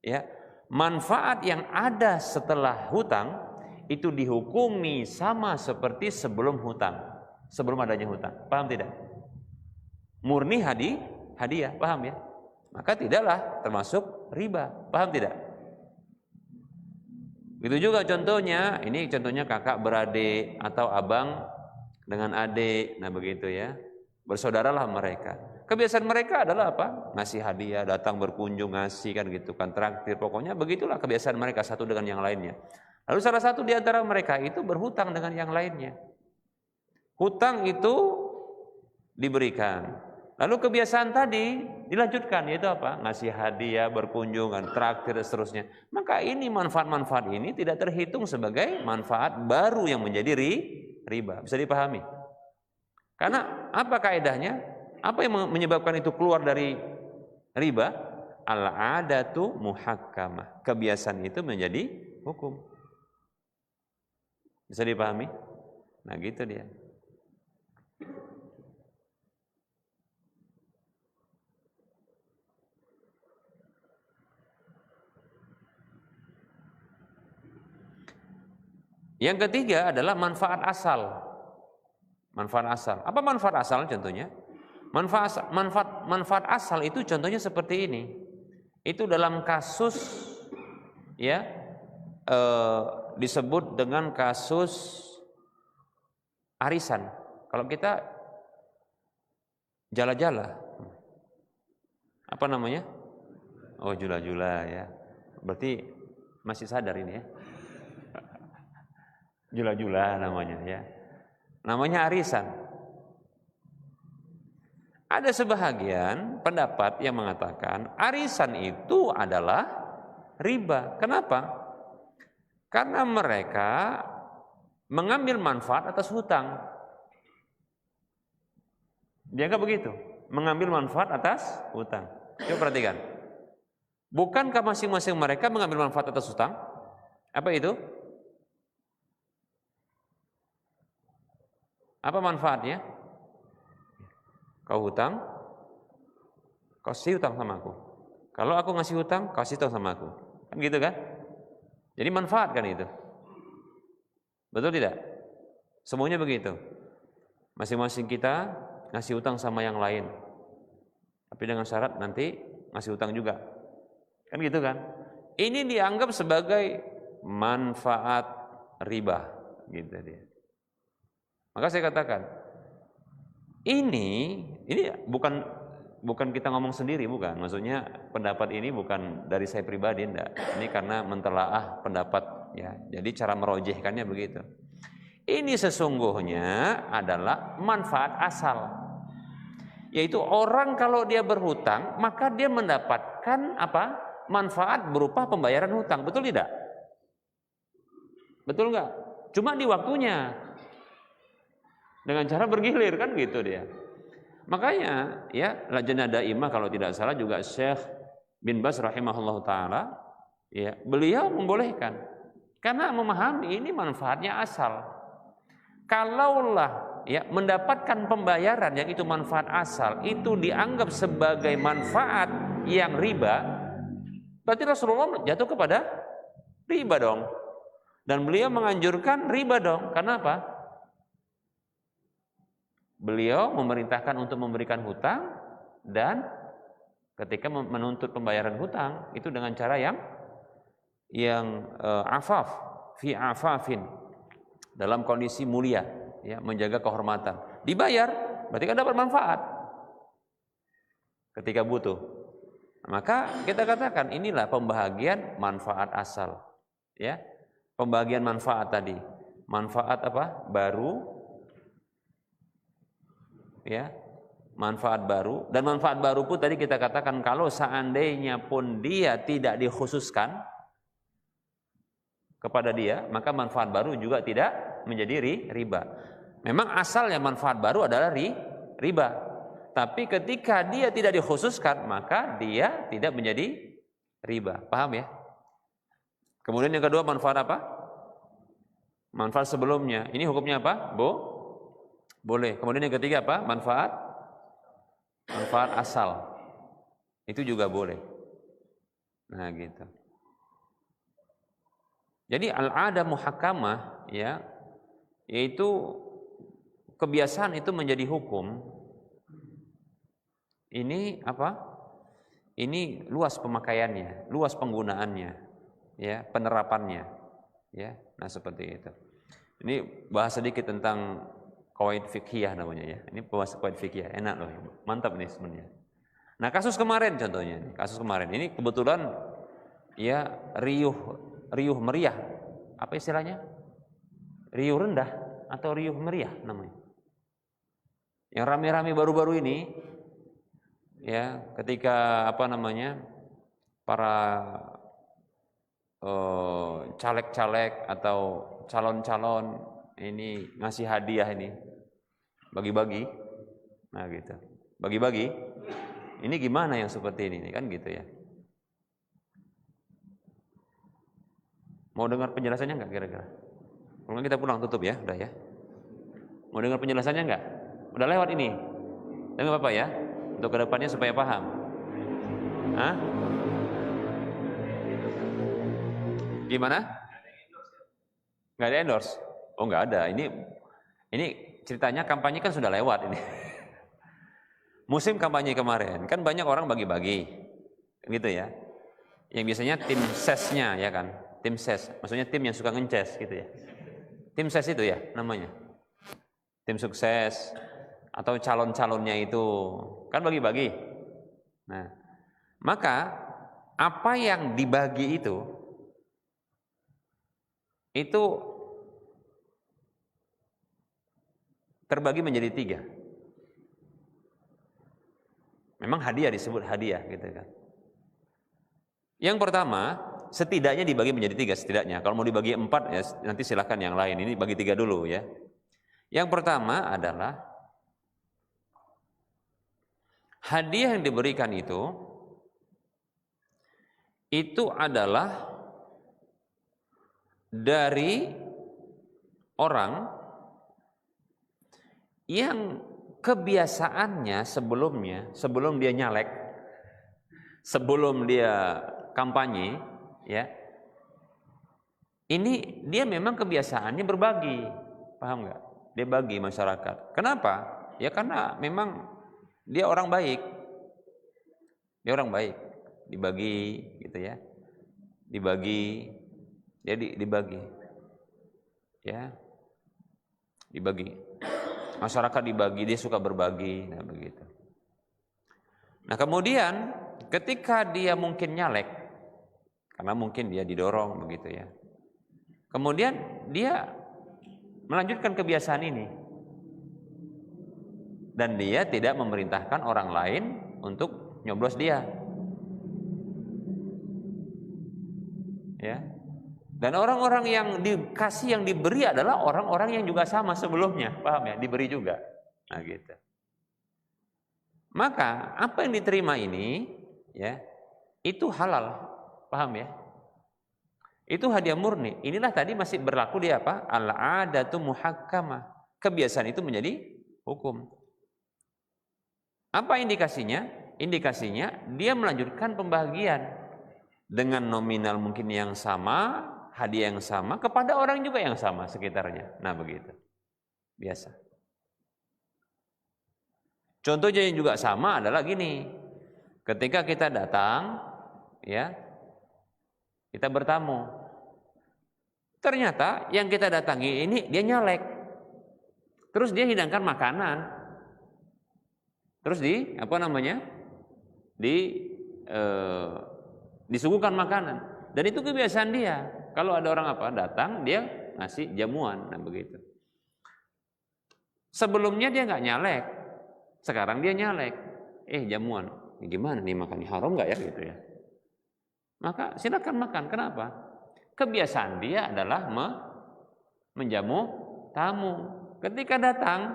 ya, manfaat yang ada setelah hutang itu dihukumi sama seperti sebelum hutang, sebelum adanya hutang, paham tidak? Murni hadiah, paham ya? Maka tidaklah termasuk riba, paham tidak? Itu juga contohnya, ini contohnya kakak beradik atau abang dengan adik, nah begitu ya, bersaudaralah mereka. Kebiasaan mereka adalah ngasih hadiah, datang berkunjung, ngasih kan gitu kan, traktir, pokoknya begitulah kebiasaan mereka satu dengan yang lainnya. Lalu salah satu di antara mereka itu berhutang dengan yang lainnya. Hutang itu diberikan. Lalu kebiasaan tadi dilanjutkan, yaitu ngasih hadiah, berkunjungan, traktir dan seterusnya. Maka ini manfaat-manfaat ini tidak terhitung sebagai manfaat baru yang menjadi riba. Bisa dipahami? Karena apa kaidahnya? Apa yang menyebabkan itu keluar dari riba? Al-'adatu muhakkamah. Kebiasaan itu menjadi hukum. Bisa dipahami? Nah, gitu dia. Yang ketiga adalah manfaat asal. Manfaat asal. Apa manfaat asal contohnya? Manfaat asal itu contohnya seperti ini. Itu dalam kasus ya disebut dengan kasus arisan. Kalau kita jala-jala, apa namanya? Oh, jula-jula ya. Berarti masih sadar ini ya. Jula-jula namanya ya. Namanya arisan. Ada sebahagian pendapat yang mengatakan arisan itu adalah riba. Kenapa? Karena mereka mengambil manfaat atas hutang. Dianggap begitu, mengambil manfaat atas hutang. Coba perhatikan. Bukankah masing-masing mereka mengambil manfaat atas hutang? Apa itu? Apa manfaatnya? Kau hutang, kau kasih hutang sama aku. Kalau aku ngasih hutang, kau kasih hutang sama aku. Kan gitu kan? Jadi manfaat kan itu. Betul tidak? Semuanya begitu. Masing-masing kita ngasih hutang sama yang lain. Tapi dengan syarat nanti ngasih hutang juga. Kan gitu kan? Ini dianggap sebagai manfaat riba. gitu dia. Maka saya katakan, ini bukan kita ngomong sendiri, bukan. Maksudnya pendapat ini bukan dari saya pribadi, enggak. Ini karena mentelaah pendapat ya. Jadi cara merojihkannya begitu. Ini sesungguhnya adalah manfaat asal. Yaitu orang kalau dia berhutang, maka dia mendapatkan apa? Manfaat berupa pembayaran hutang. Betul tidak? Betul enggak? Cuma di waktunya. Dengan cara bergilir kan gitu dia. Makanya ya Lajnah Daimah kalau tidak salah juga Syekh bin Baz rahimahullah taala ya, beliau membolehkan karena memahami ini manfaatnya asal. Kalaulah ya mendapatkan pembayaran yang itu manfaat asal itu dianggap sebagai manfaat yang riba, berarti Rasulullah jatuh kepada riba dong. Dan beliau menganjurkan riba dong. Karena apa? Beliau memerintahkan untuk memberikan hutang dan ketika menuntut pembayaran hutang itu dengan cara yang afaf, fi afafin, dalam kondisi mulia, ya, menjaga kehormatan. Dibayar, berarti kan dapat manfaat ketika butuh. Maka kita katakan inilah pembahagian manfaat asal, ya, pembagian manfaat tadi, manfaat apa? Baru. Ya, manfaat baru, dan manfaat baru pun tadi kita katakan kalau seandainya pun dia tidak dikhususkan kepada dia, maka manfaat baru juga tidak menjadi riba. Memang asalnya manfaat baru adalah riba, tapi ketika dia tidak dikhususkan maka dia tidak menjadi riba. Paham ya? Kemudian yang kedua manfaat apa? Manfaat sebelumnya. Ini hukumnya apa? Boleh. Kemudian yang ketiga apa? Manfaat asal. Itu juga boleh. Nah, gitu. Jadi al-'adah muhakkamah ya, yaitu kebiasaan itu menjadi hukum. Ini apa? Ini luas pemakaiannya, luas penggunaannya, ya, penerapannya, ya. Nah, seperti itu. Ini bahas sedikit tentang qawaid fiqhiyah namanya ya. Ini bahas qawaid fiqhiyah, enak loh. Mantap nih sebenarnya. Nah, kasus kemarin contohnya, kasus kemarin ini kebetulan ya riuh meriah. Apa istilahnya? Riuh rendah atau riuh meriah namanya. Yang rame-rame baru-baru ini ya, ketika apa namanya? Para caleg-caleg atau calon-calon ini ngasih hadiah ini, bagi-bagi. Nah, gitu. Bagi-bagi. Ini gimana yang seperti ini kan gitu ya. Mau dengar penjelasannya enggak kira-kira? Kalau kita pulang tutup ya, udah ya. Mau dengar penjelasannya enggak? Udah lewat ini. Tapi enggak apa-apa ya. Untuk kedepannya supaya paham. Hah? Gimana? Enggak ada endorse? Oh, enggak ada. Ini ceritanya kampanye kan sudah lewat ini. Musim kampanye kemarin kan banyak orang bagi-bagi, gitu ya. Yang biasanya tim sesnya ya kan, tim ses, maksudnya tim yang suka ngeces gitu ya. Tim ses itu ya namanya. Tim sukses atau calon-calonnya itu kan bagi-bagi. Nah, maka apa yang dibagi itu terbagi menjadi 3. Memang hadiah disebut hadiah gitu kan. Yang pertama, setidaknya dibagi menjadi 3 setidaknya. Kalau mau dibagi 4 ya nanti silakan yang lain. Ini bagi 3 dulu ya. Yang pertama adalah hadiah yang diberikan itu adalah dari orang yang kebiasaannya sebelum dia nyalek, sebelum dia kampanye, ya, ini dia memang kebiasaannya berbagi, paham nggak? Dia bagi masyarakat. Kenapa? Ya karena memang dia orang baik, dibagi, gitu ya, dibagi, jadi dibagi, ya. dibagi. Masyarakat dibagi, dia suka berbagi, nah begitu. Nah kemudian ketika dia mungkin nyalek, karena mungkin dia didorong begitu ya, kemudian dia melanjutkan kebiasaan ini, dan dia tidak memerintahkan orang lain untuk nyoblos dia, ya. Dan orang-orang yang dikasih, yang diberi adalah orang-orang yang juga sama sebelumnya, paham ya, diberi juga. Nah gitu. Maka apa yang diterima ini, ya, itu halal, paham ya? Itu hadiah murni. Inilah tadi masih berlaku di apa? Al-'adatu muhakkamah. Kebiasaan itu menjadi hukum. Apa indikasinya? Indikasinya dia melanjutkan pembagian dengan nominal mungkin yang sama, hadiah yang sama kepada orang juga yang sama sekitarnya. Nah begitu, biasa. Contohnya yang juga sama adalah gini, ketika kita datang, ya, kita bertamu, ternyata yang kita datangi ini dia nyalek, terus dia hidangkan makanan, terus disuguhkan makanan, dan itu kebiasaan dia. Kalau ada orang datang, dia ngasih jamuan, nah begitu. Sebelumnya dia nggak nyalek, sekarang dia nyalek. Jamuan, ini gimana nih makannya, haram nggak ya gitu ya? Maka silakan makan. Kenapa? Kebiasaan dia adalah menjamu tamu. Ketika datang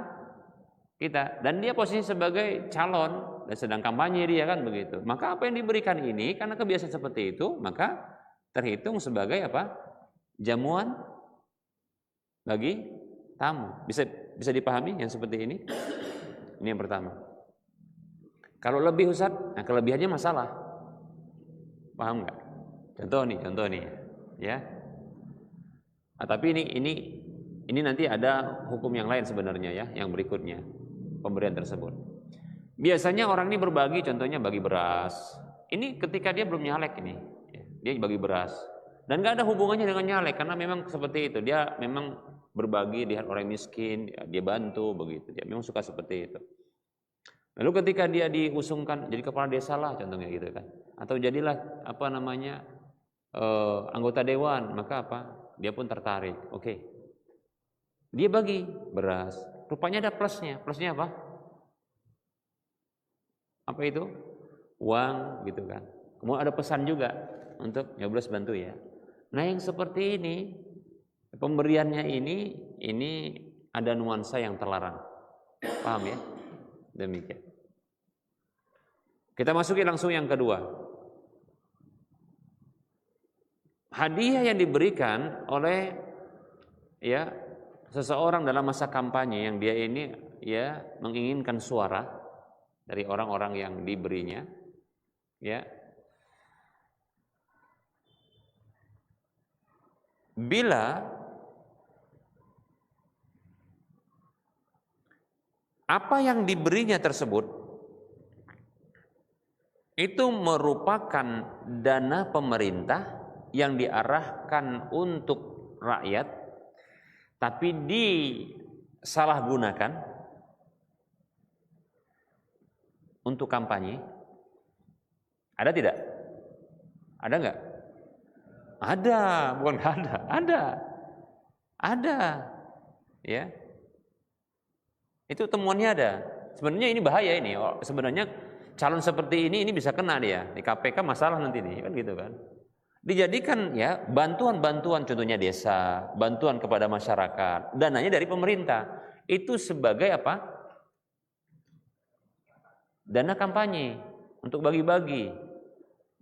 kita, dan dia posisi sebagai calon dan sedang kampanye dia kan begitu. Maka apa yang diberikan ini karena kebiasaan seperti itu, maka terhitung sebagai jamuan bagi tamu. Bisa dipahami yang seperti ini? Ini yang pertama. Kalau lebih Ustaz, nah kelebihannya masalah. Paham nggak? Contoh nih, ya. Nah, tapi ini nanti ada hukum yang lain sebenarnya ya, yang berikutnya pemberian tersebut. Biasanya orang ini berbagi, contohnya bagi beras. Ini ketika dia belum nyalek ini, dia bagi beras. Dan nggak ada hubungannya dengan nyalek, karena memang seperti itu. Dia memang berbagi, lihat orang miskin, dia bantu begitu. Dia memang suka seperti itu. Lalu ketika dia diusungkan jadi kepala desa lah, contohnya gitu kan, atau jadilah anggota dewan, maka dia pun tertarik. Oke. Dia bagi beras. Rupanya ada plusnya. Plusnya apa? Apa itu? Uang gitu kan. Kemudian ada pesan juga untuk nyoblos bantu ya. Nah yang seperti ini, pemberiannya ini ada nuansa yang terlarang. Paham ya? Demikian. Kita masuki langsung yang kedua. Hadiah yang diberikan oleh seseorang dalam masa kampanye yang dia ini menginginkan suara dari orang-orang yang diberinya, ya. Bila apa yang diberinya tersebut itu merupakan dana pemerintah yang diarahkan untuk rakyat, tapi disalahgunakan untuk kampanye, ada tidak? Ada nggak? Ada, bukan ada, ya. Itu temuannya ada. Sebenarnya ini bahaya ini. Sebenarnya calon seperti ini bisa kena dia di KPK, masalah nanti nih kan gitu kan. Dijadikan ya bantuan-bantuan, contohnya desa, bantuan kepada masyarakat, dananya dari pemerintah. Itu sebagai apa? Dana kampanye untuk bagi-bagi.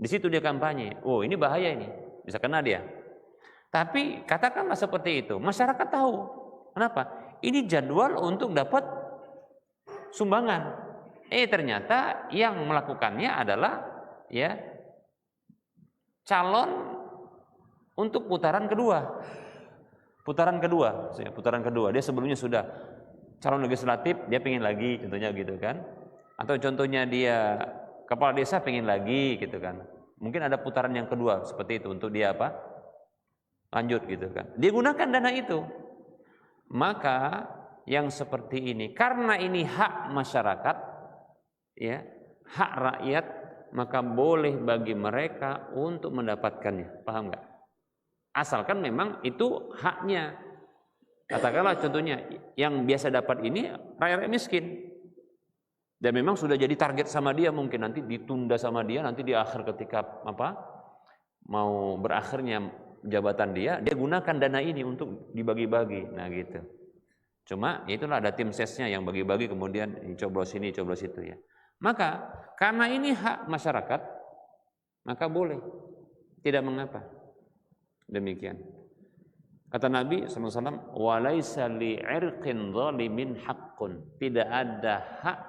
Di situ dia kampanye. Oh, ini bahaya ini. Bisa kena dia. Tapi katakanlah seperti itu, masyarakat tahu. Kenapa? Ini jadwal untuk dapat sumbangan. Ternyata yang melakukannya adalah calon untuk putaran kedua. Putaran kedua. Dia sebelumnya sudah calon legislatif, dia pengen lagi, contohnya gitu kan. Atau contohnya dia kepala desa pengen lagi gitu kan. Mungkin ada putaran yang kedua seperti itu untuk dia lanjut gitu kan. Dia gunakan dana itu. Maka yang seperti ini karena ini hak masyarakat, ya, hak rakyat, maka boleh bagi mereka untuk mendapatkannya. Paham nggak? Asalkan memang itu haknya. Katakanlah contohnya yang biasa dapat ini rakyat miskin. Dan memang sudah jadi target sama dia, mungkin nanti ditunda sama dia, nanti di akhir ketika mau berakhirnya jabatan dia gunakan dana ini untuk dibagi-bagi. Nah gitu. Cuma itulah ada tim sesnya yang bagi-bagi kemudian coblos ini, coblos itu ya. Maka karena ini hak masyarakat, maka boleh, tidak mengapa. Demikian. Kata Nabi SAW, walaisa li'irqin zalimin haqqun. Tidak ada hak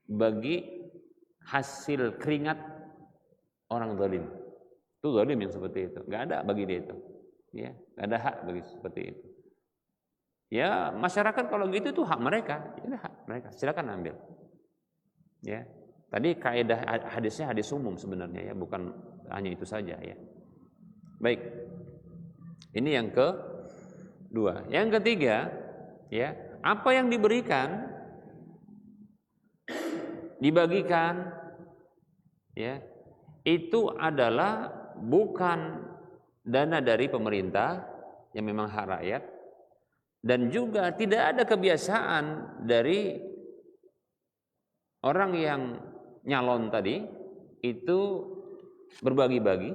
bagi hasil keringat orang zalim. Itu zalim yang seperti itu. Enggak ada bagi dia itu. Ya, enggak ada hak bagi seperti itu. Ya, masyarakat kalau gitu itu hak mereka. Ini hak mereka. Silakan ambil. Ya. Tadi kaidah hadisnya hadis umum sebenarnya ya, bukan hanya itu saja ya. Baik. Ini yang kedua. Yang ketiga, ya, apa yang diberikan dibagikan, ya, itu adalah bukan dana dari pemerintah yang memang hak rakyat, dan juga tidak ada kebiasaan dari orang yang nyalon tadi itu berbagi-bagi.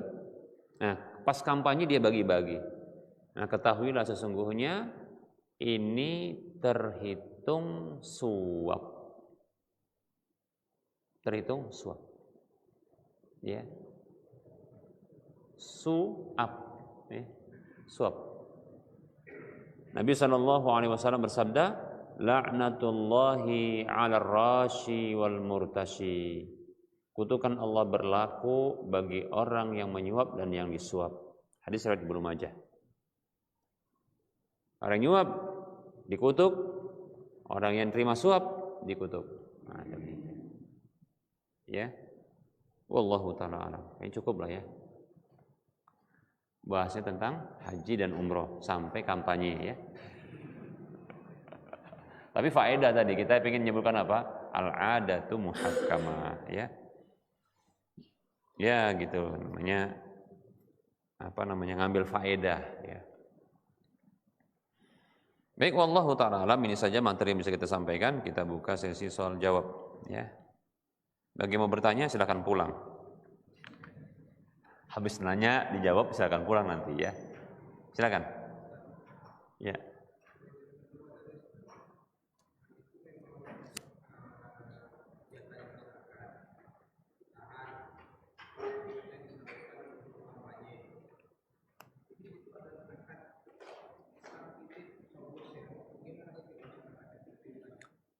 Nah, pas kampanye dia bagi-bagi. Nah, ketahuilah sesungguhnya ini terhitung suap. Terhitung suap, ya, suap, ya, suap. Nabi SAW bersabda, la'natullahi 'alar rashi wal murtashi. Kutukan Allah berlaku bagi orang yang menyuap dan yang disuap. Hadis riwayat Ibnu Majah. Orang nyuap dikutuk, orang yang terima suap dikutuk. Nah, demikian. Ya, wallahu ta'ala alam. Ini cukup lah ya. Bahasnya tentang haji dan umroh sampai kampanye ya. Tapi faedah tadi kita ingin menyebutkan apa? Al-'adatu muhakkamah ya. Ya gitu namanya, ngambil faedah ya. Baik, wallahu ta'ala alam. Ini saja materi yang bisa kita sampaikan. Kita buka sesi soal jawab ya. Bagi mau bertanya silakan pulang. Habis nanya dijawab silakan pulang nanti ya. Silakan. Ya.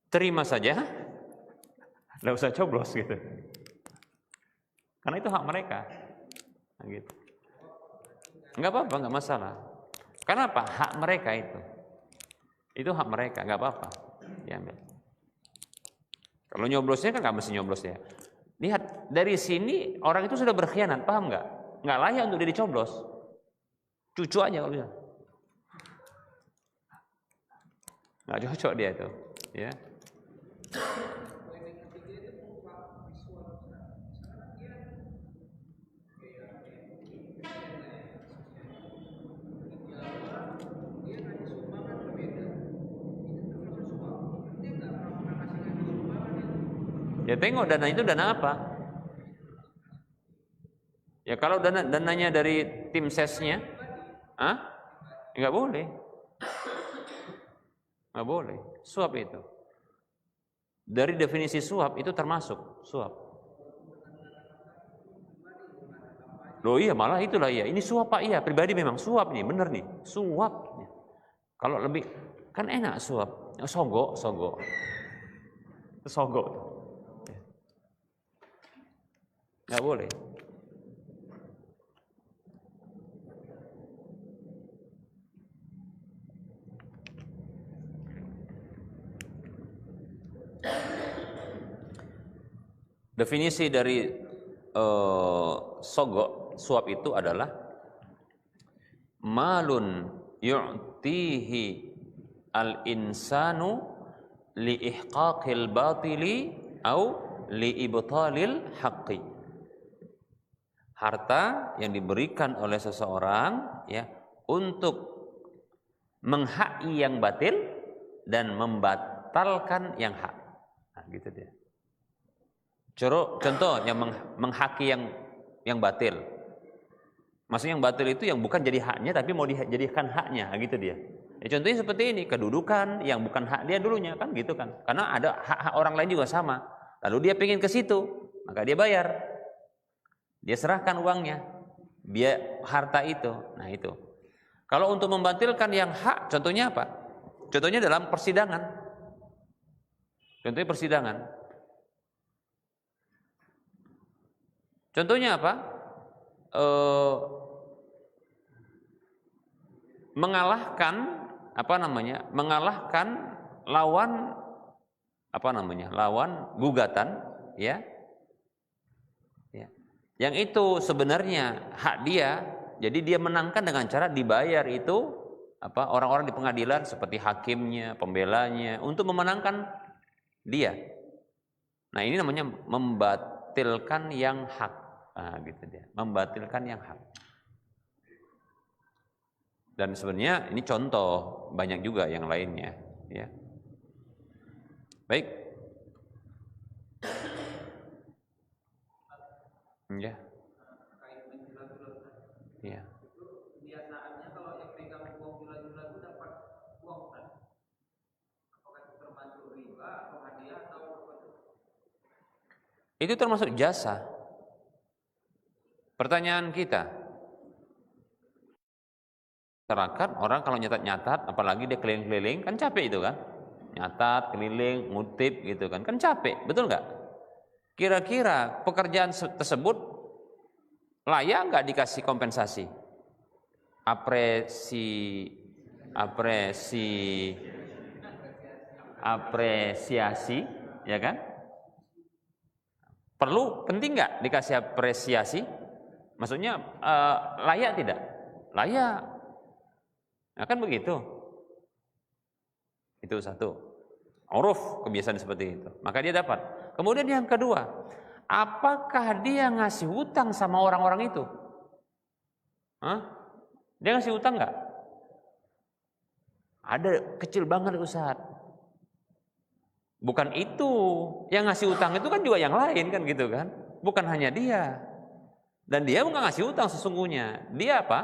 Terima saja. Nggak usah coblos gitu. Karena itu hak mereka. Nah, gitu. Nggak apa-apa, nggak masalah. Karena apa? Hak mereka itu. Itu hak mereka, nggak apa-apa. Diambil. Kalau nyoblosnya kan nggak mesti nyoblos ya. Lihat, dari sini orang itu sudah berkhianat, paham nggak? Nggak layak untuk dia dicoblos. Cucu aja kalau bisa. Nggak cocok dia itu. Ya. Ya tengok dana itu dana apa? Ya kalau dananya dari tim sesnya, nggak boleh, nggak boleh. Suap itu, dari definisi suap itu termasuk suap. Loh iya malah itulah ya. Ini suap Pak, iya pribadi memang suap nih, bener nih, suap. Kalau lebih kan enak suap, sogok, sogok. Nggak boleh. Definisi dari sogok, suap itu adalah malun yu'tihi al-insanu li ihqaqil batili au li ibtalil haqqi. Harta yang diberikan oleh seseorang ya untuk menghaki yang batil dan membatalkan yang hak. Nah, gitu dia. Contoh yang menghaki yang batil. Maksudnya yang batil itu yang bukan jadi haknya tapi mau dijadikan haknya, gitu dia. Ya, contohnya seperti ini, kedudukan yang bukan hak dia dulunya, kan gitu kan. Karena ada hak-hak orang lain juga sama. Lalu dia pengen ke situ, maka dia bayar. Dia serahkan uangnya, biar harta itu. Nah, itu. Kalau untuk membatalkan yang hak, contohnya apa? Contohnya dalam persidangan. Contohnya persidangan. Contohnya apa? Mengalahkan lawan lawan gugatan, ya. Yang itu sebenarnya hak dia, jadi dia menangkan dengan cara dibayar itu orang-orang di pengadilan seperti hakimnya, pembelanya untuk memenangkan dia. Nah, ini namanya membatalkan yang hak. Nah, gitu dia, membatalkan yang hak. Dan sebenarnya ini contoh, banyak juga yang lainnya, ya. Baik. Ya. Ya.
Biasaannya kalau yang pegang uang bulan-bulan itu dapat uang kan? Apakah itu termasuk riba atau hadiah atau apa?
Itu termasuk jasa. Pertanyaan kita, masyarakat orang kalau nyatat-nyatat, apalagi dia keliling-keliling, kan capek itu kan? Nyatat, keliling, ngutip gitu kan capek, betul nggak? Kira-kira pekerjaan tersebut layak nggak dikasih kompensasi? Apresiasi, ya kan? Penting nggak dikasih apresiasi? Maksudnya layak tidak? Layak. Nah, kan begitu. Itu satu. Uruf, kebiasaan seperti itu. Maka dia dapat. Kemudian yang kedua, apakah dia ngasih hutang sama orang-orang itu? Dia ngasih hutang nggak? Ada, kecil banget Ustaz. Bukan itu. Yang ngasih hutang itu kan juga yang lain kan gitu kan. Bukan hanya dia. Dan dia bukan ngasih hutang sesungguhnya. Dia apa?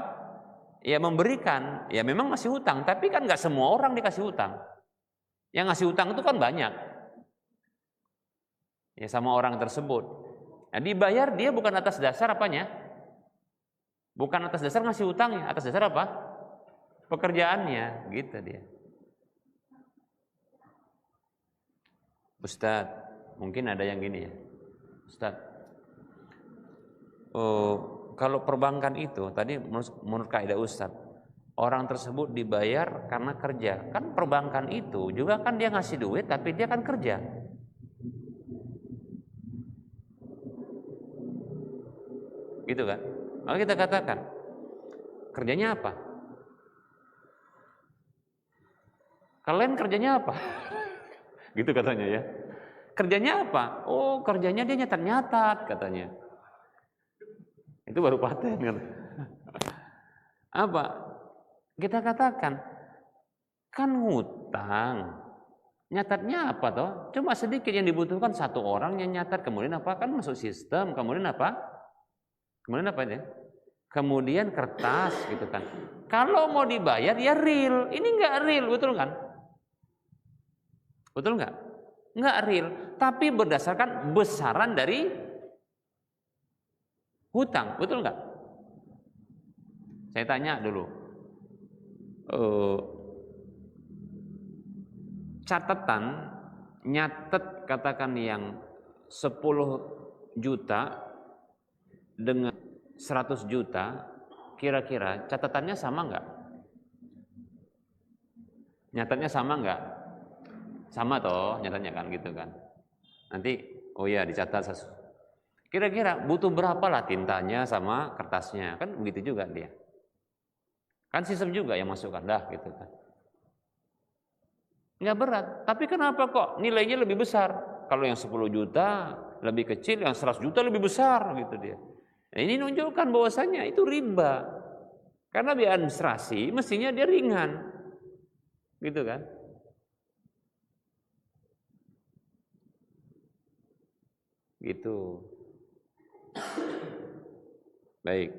Ya memberikan. Ya memang ngasih hutang. Tapi kan nggak semua orang dikasih hutang. Yang ngasih hutang itu kan banyak. Ya sama orang tersebut. Nah, dibayar dia bukan atas dasar apanya? Bukan atas dasar ngasih hutangnya. Atas dasar apa? Pekerjaannya. Gitu dia. Ustadz, mungkin ada yang gini ya. Ustadz, kalau perbankan itu, tadi menurut kaidah Ustadz, orang tersebut dibayar karena kerja. Kan perbankan itu juga kan dia ngasih duit, tapi dia kan kerja. Gitu kan? Maka kita katakan, kerjanya apa? Kalian kerjanya apa? Gitu katanya ya. Kerjanya apa? Oh, kerjanya dia nyatat-nyatat katanya. Itu baru paten kan. Apa? Kita katakan, kan ngutang. Nyatanya apa toh? Cuma sedikit yang dibutuhkan, satu orang yang nyatat, kemudian apa? Kan masuk sistem, kemudian apa? Kemudian apa ya? Kemudian kertas gitu kan. Kalau mau dibayar ya real. Ini enggak real, betul kan? Betul enggak? Enggak real, tapi berdasarkan besaran dari hutang, betul enggak? Saya tanya dulu. Catatan nyatet katakan yang 10 juta dengan 100 juta, kira-kira catatannya sama enggak? Nyatanya sama enggak? Sama toh, nyatanya kan gitu kan. Nanti oh ya dicatat. Kira-kira butuh berapa lah tintanya sama kertasnya? Kan begitu juga dia. Kan sistem juga yang masukkan dah gitu kan. Nggak berat. Tapi kenapa kok nilainya lebih besar? Kalau yang 10 juta lebih kecil, yang 100 juta lebih besar gitu dia. Nah, ini menunjukkan bahwasanya itu riba. Karena biaya administrasi mestinya dia ringan. Gitu kan? Gitu. Baik.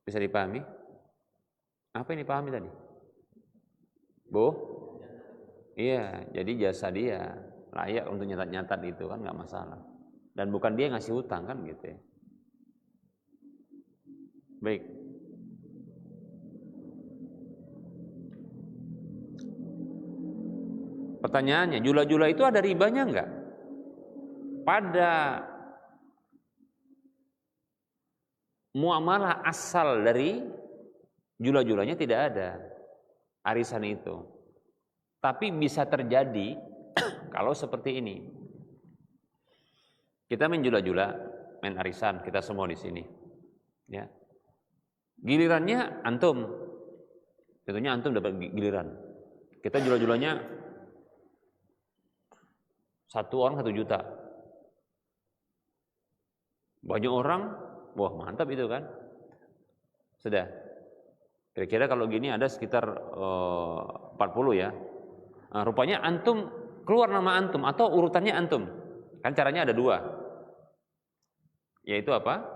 Bisa dipahami? Apa yang dipahami tadi? Bu? Iya, jadi jasa dia layak untuk nyatat-nyatat itu kan nggak masalah. Dan bukan dia yang ngasih hutang kan gitu ya. Baik. Pertanyaannya, jula-jula itu ada ribanya enggak? Pada muamalah asal dari jula-julanya tidak ada arisan itu. Tapi bisa terjadi kalau seperti ini. Kita main jula-jula, main arisan, kita semua di sini. Ya. Gilirannya antum. Tentunya antum dapat giliran. Kita jula-julanya 1 orang 1 juta. Banyak orang, wah mantap itu kan. Sudah. Kira-kira kalau gini ada sekitar 40 ya. Nah, rupanya antum keluar nama antum atau urutannya antum. Kan caranya ada 2. Yaitu apa?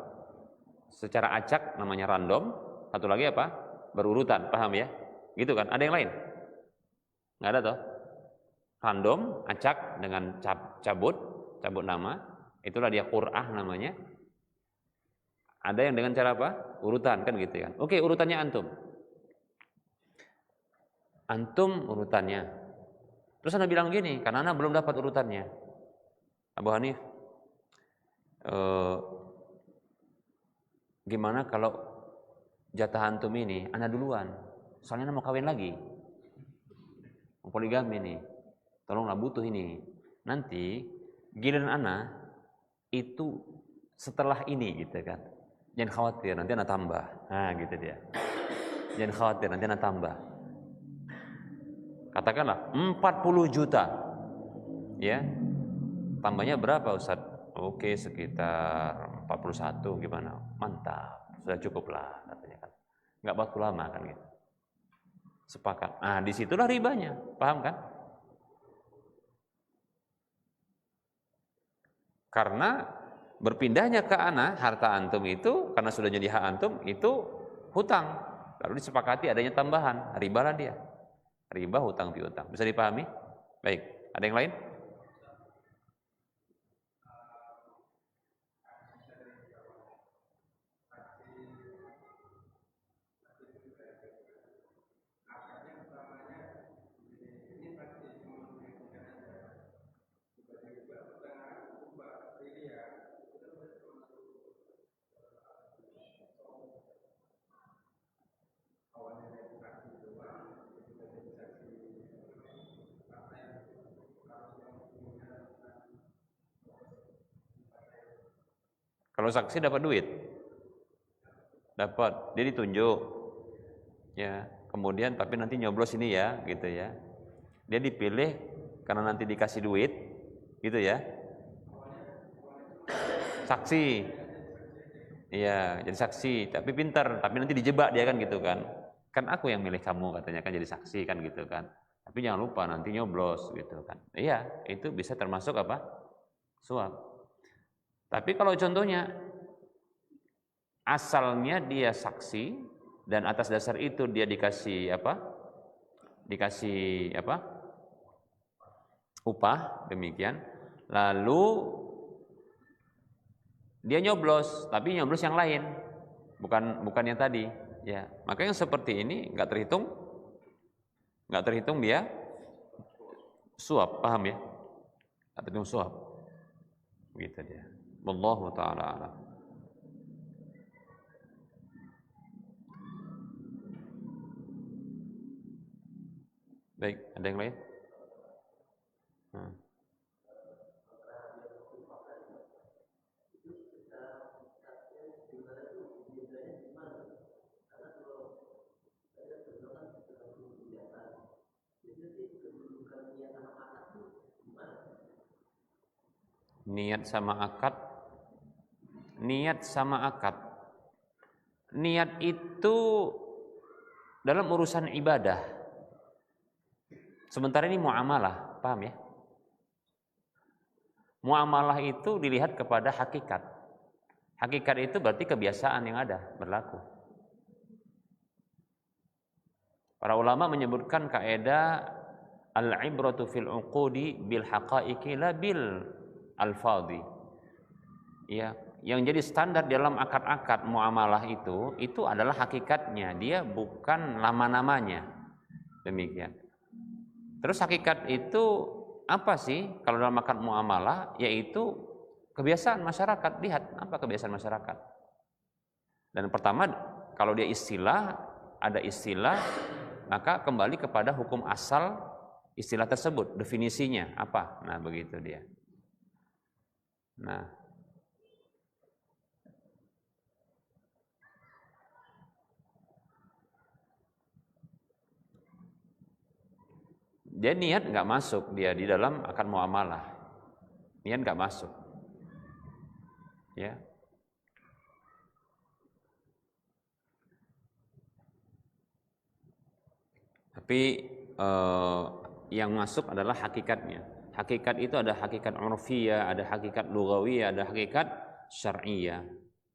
Secara acak namanya random, satu lagi apa? Berurutan, paham ya? Gitu kan? Ada yang lain? Nggak ada toh? Random, acak dengan cabut nama, itulah dia qur'ah namanya. Ada yang dengan cara apa? Urutan kan gitu kan. Oke, urutannya antum. Antum urutannya. Terus Anda bilang gini, karena Anda belum dapat urutannya. Abu Hanif, gimana kalau jatah antum ini Anda duluan? Soalnya Anda mau kawin lagi. Mau poligami nih. Tolonglah butuh ini. Nanti giliran Anda itu setelah ini gitu kan. Jangan khawatir, nanti Anda tambah. Nah, gitu dia. Jangan khawatir, nanti Anda tambah. Katakanlah 40 juta. Ya. Tambahnya berapa Ustaz? Oke, sekitar 41 gimana? Mantap. Sudah cukup lah katanya kan. Enggak waktu lama kan gitu. Sepakat. Nah, disitulah ribanya. Paham kan? Karena berpindahnya ke ana, harta antum itu karena sudah jadi hak antum itu hutang. Lalu disepakati adanya tambahan, ribalah dia. Riba hutang piutang. Bisa dipahami? Baik. Ada yang lain? Kalau saksi dapat duit, dapat, dia ditunjuk, ya. Kemudian tapi nanti nyoblos ini ya, gitu ya. Dia dipilih karena nanti dikasih duit, gitu ya. Saksi, iya, jadi saksi. Tapi pintar, tapi nanti dijebak dia kan gitu kan. Kan aku yang milih kamu katanya kan jadi saksi kan gitu kan. Tapi jangan lupa nanti nyoblos gitu kan. Iya, itu bisa termasuk apa? Suap. Tapi kalau contohnya asalnya dia saksi dan atas dasar itu dia dikasih apa? Dikasih apa? Upah demikian. Lalu dia nyoblos, tapi nyoblos yang lain. Bukan yang tadi, ya. Maka yang seperti ini enggak terhitung dia suap, paham ya? Enggak terhitung suap. Begitu dia. Wallahu taala alam. Baik, ada yang lain? Niat sama akad. Niat sama akad. Niat itu dalam urusan ibadah. Sementara ini muamalah, paham ya? Muamalah itu dilihat kepada hakikat. Hakikat itu berarti kebiasaan yang ada, berlaku. Para ulama menyebutkan kaidah al-ibratu fil uqudi bil haqaiqi la bil alfadhi. Ya, yang jadi standar dalam akad-akad muamalah itu adalah hakikatnya, dia bukan nama-namanya. Demikian. Terus hakikat itu apa sih kalau dalam akad muamalah? Yaitu kebiasaan masyarakat. Lihat apa kebiasaan masyarakat. Dan pertama, kalau dia istilah, ada istilah, maka kembali kepada hukum asal istilah tersebut, definisinya apa. Nah, begitu dia. Nah, jadi niat nggak masuk dia di dalam akad muamalah. Niat nggak masuk. Ya. Tapi yang masuk adalah hakikatnya. Hakikat itu ada hakikat urfiyah, ada hakikat lughawiyah, ada hakikat syar'iyyah.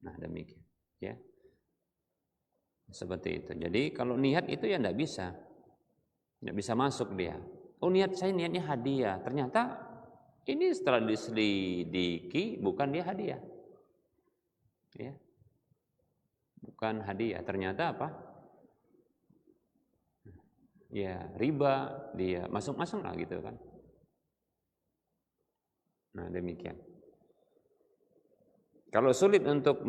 Nah, demikian, ya. Seperti itu. Jadi kalau niat itu ya enggak bisa. Enggak bisa masuk dia. Oh, saya niatnya hadiah. Ternyata ini setelah diselidiki bukan dia hadiah. Ya. Bukan hadiah. Ternyata apa? Ya, riba, dia masuk-masuk lah gitu kan. Nah, demikian. Kalau sulit untuk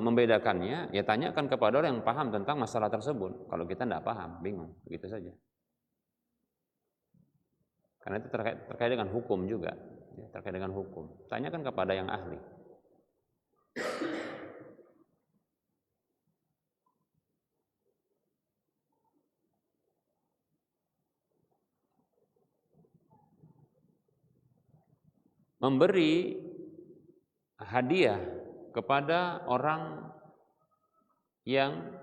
membedakannya, ya tanyakan kepada orang yang paham tentang masalah tersebut. Kalau kita tidak paham, bingung, begitu saja. Karena itu terkait dengan hukum juga, ya, terkait dengan hukum. Tanyakan kepada yang ahli. Memberi hadiah kepada orang yang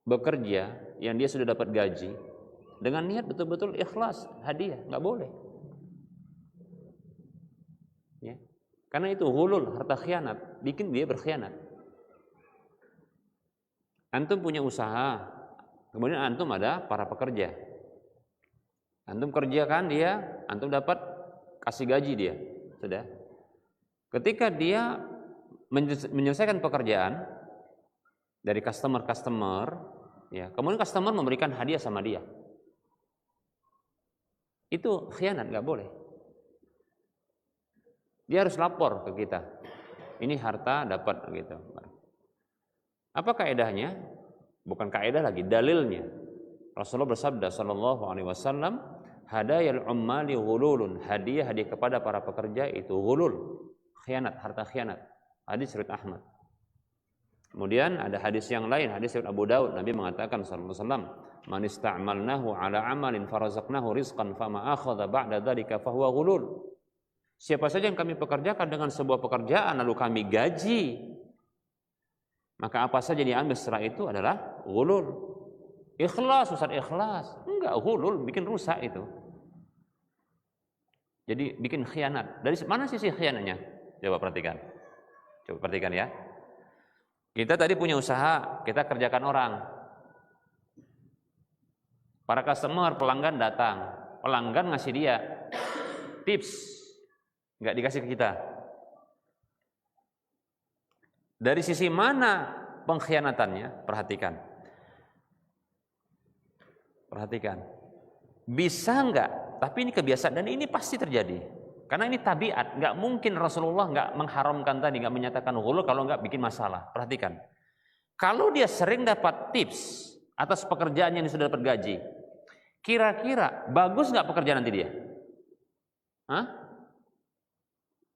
bekerja, yang dia sudah dapat gaji, dengan niat betul-betul ikhlas, hadiah, nggak boleh. Ya. Karena itu ghulul, harta khianat, bikin dia berkhianat. Antum punya usaha, kemudian antum ada para pekerja. Antum kerjakan dia, antum dapat kasih gaji dia, sudah. Ketika dia menyelesaikan pekerjaan dari customer, ya, kemudian customer memberikan hadiah sama dia, itu khianat, nggak boleh. Dia harus lapor ke kita, ini harta dapat gitu. Apa kaedahnya? Bukan kaedah lagi, dalilnya. Rasulullah bersabda sallallahu alaihi wasallam, hadayal ummali ghululun, hadiah kepada para pekerja itu ghulul, khianat, harta khianat. Hadis riwayat Ahmad. Kemudian ada hadis yang lain, hadis riwayat Abu Daud, Nabi mengatakan sallallahu alaihi wasallam, man ista'malnahu ala amalin farazaqnahu rizqan fama akhadha ba'da dzalika fahuwa ghulul. Siapa saja yang kami pekerjakan dengan sebuah pekerjaan lalu kami gaji, maka apa saja diambil setelah itu adalah ghulul. Ikhlas, Ustaz, ikhlas. Enggak, ghulul, bikin rusak itu. Jadi bikin khianat. Dari mana sisi khianatnya? Coba perhatikan. Coba perhatikan ya. Kita tadi punya usaha, kita kerjakan orang. Para customer, pelanggan datang. Pelanggan ngasih dia tips. Enggak dikasih ke kita. Dari sisi mana pengkhianatannya? Perhatikan. Bisa enggak? Tapi ini kebiasaan dan ini pasti terjadi. Karena ini tabiat. Enggak mungkin Rasulullah enggak mengharamkan tadi, enggak menyatakan ghulul kalau enggak bikin masalah. Perhatikan. Kalau dia sering dapat tips atas pekerjaan yang sudah dapat gaji, kira-kira bagus enggak pekerjaan nanti dia? Hah?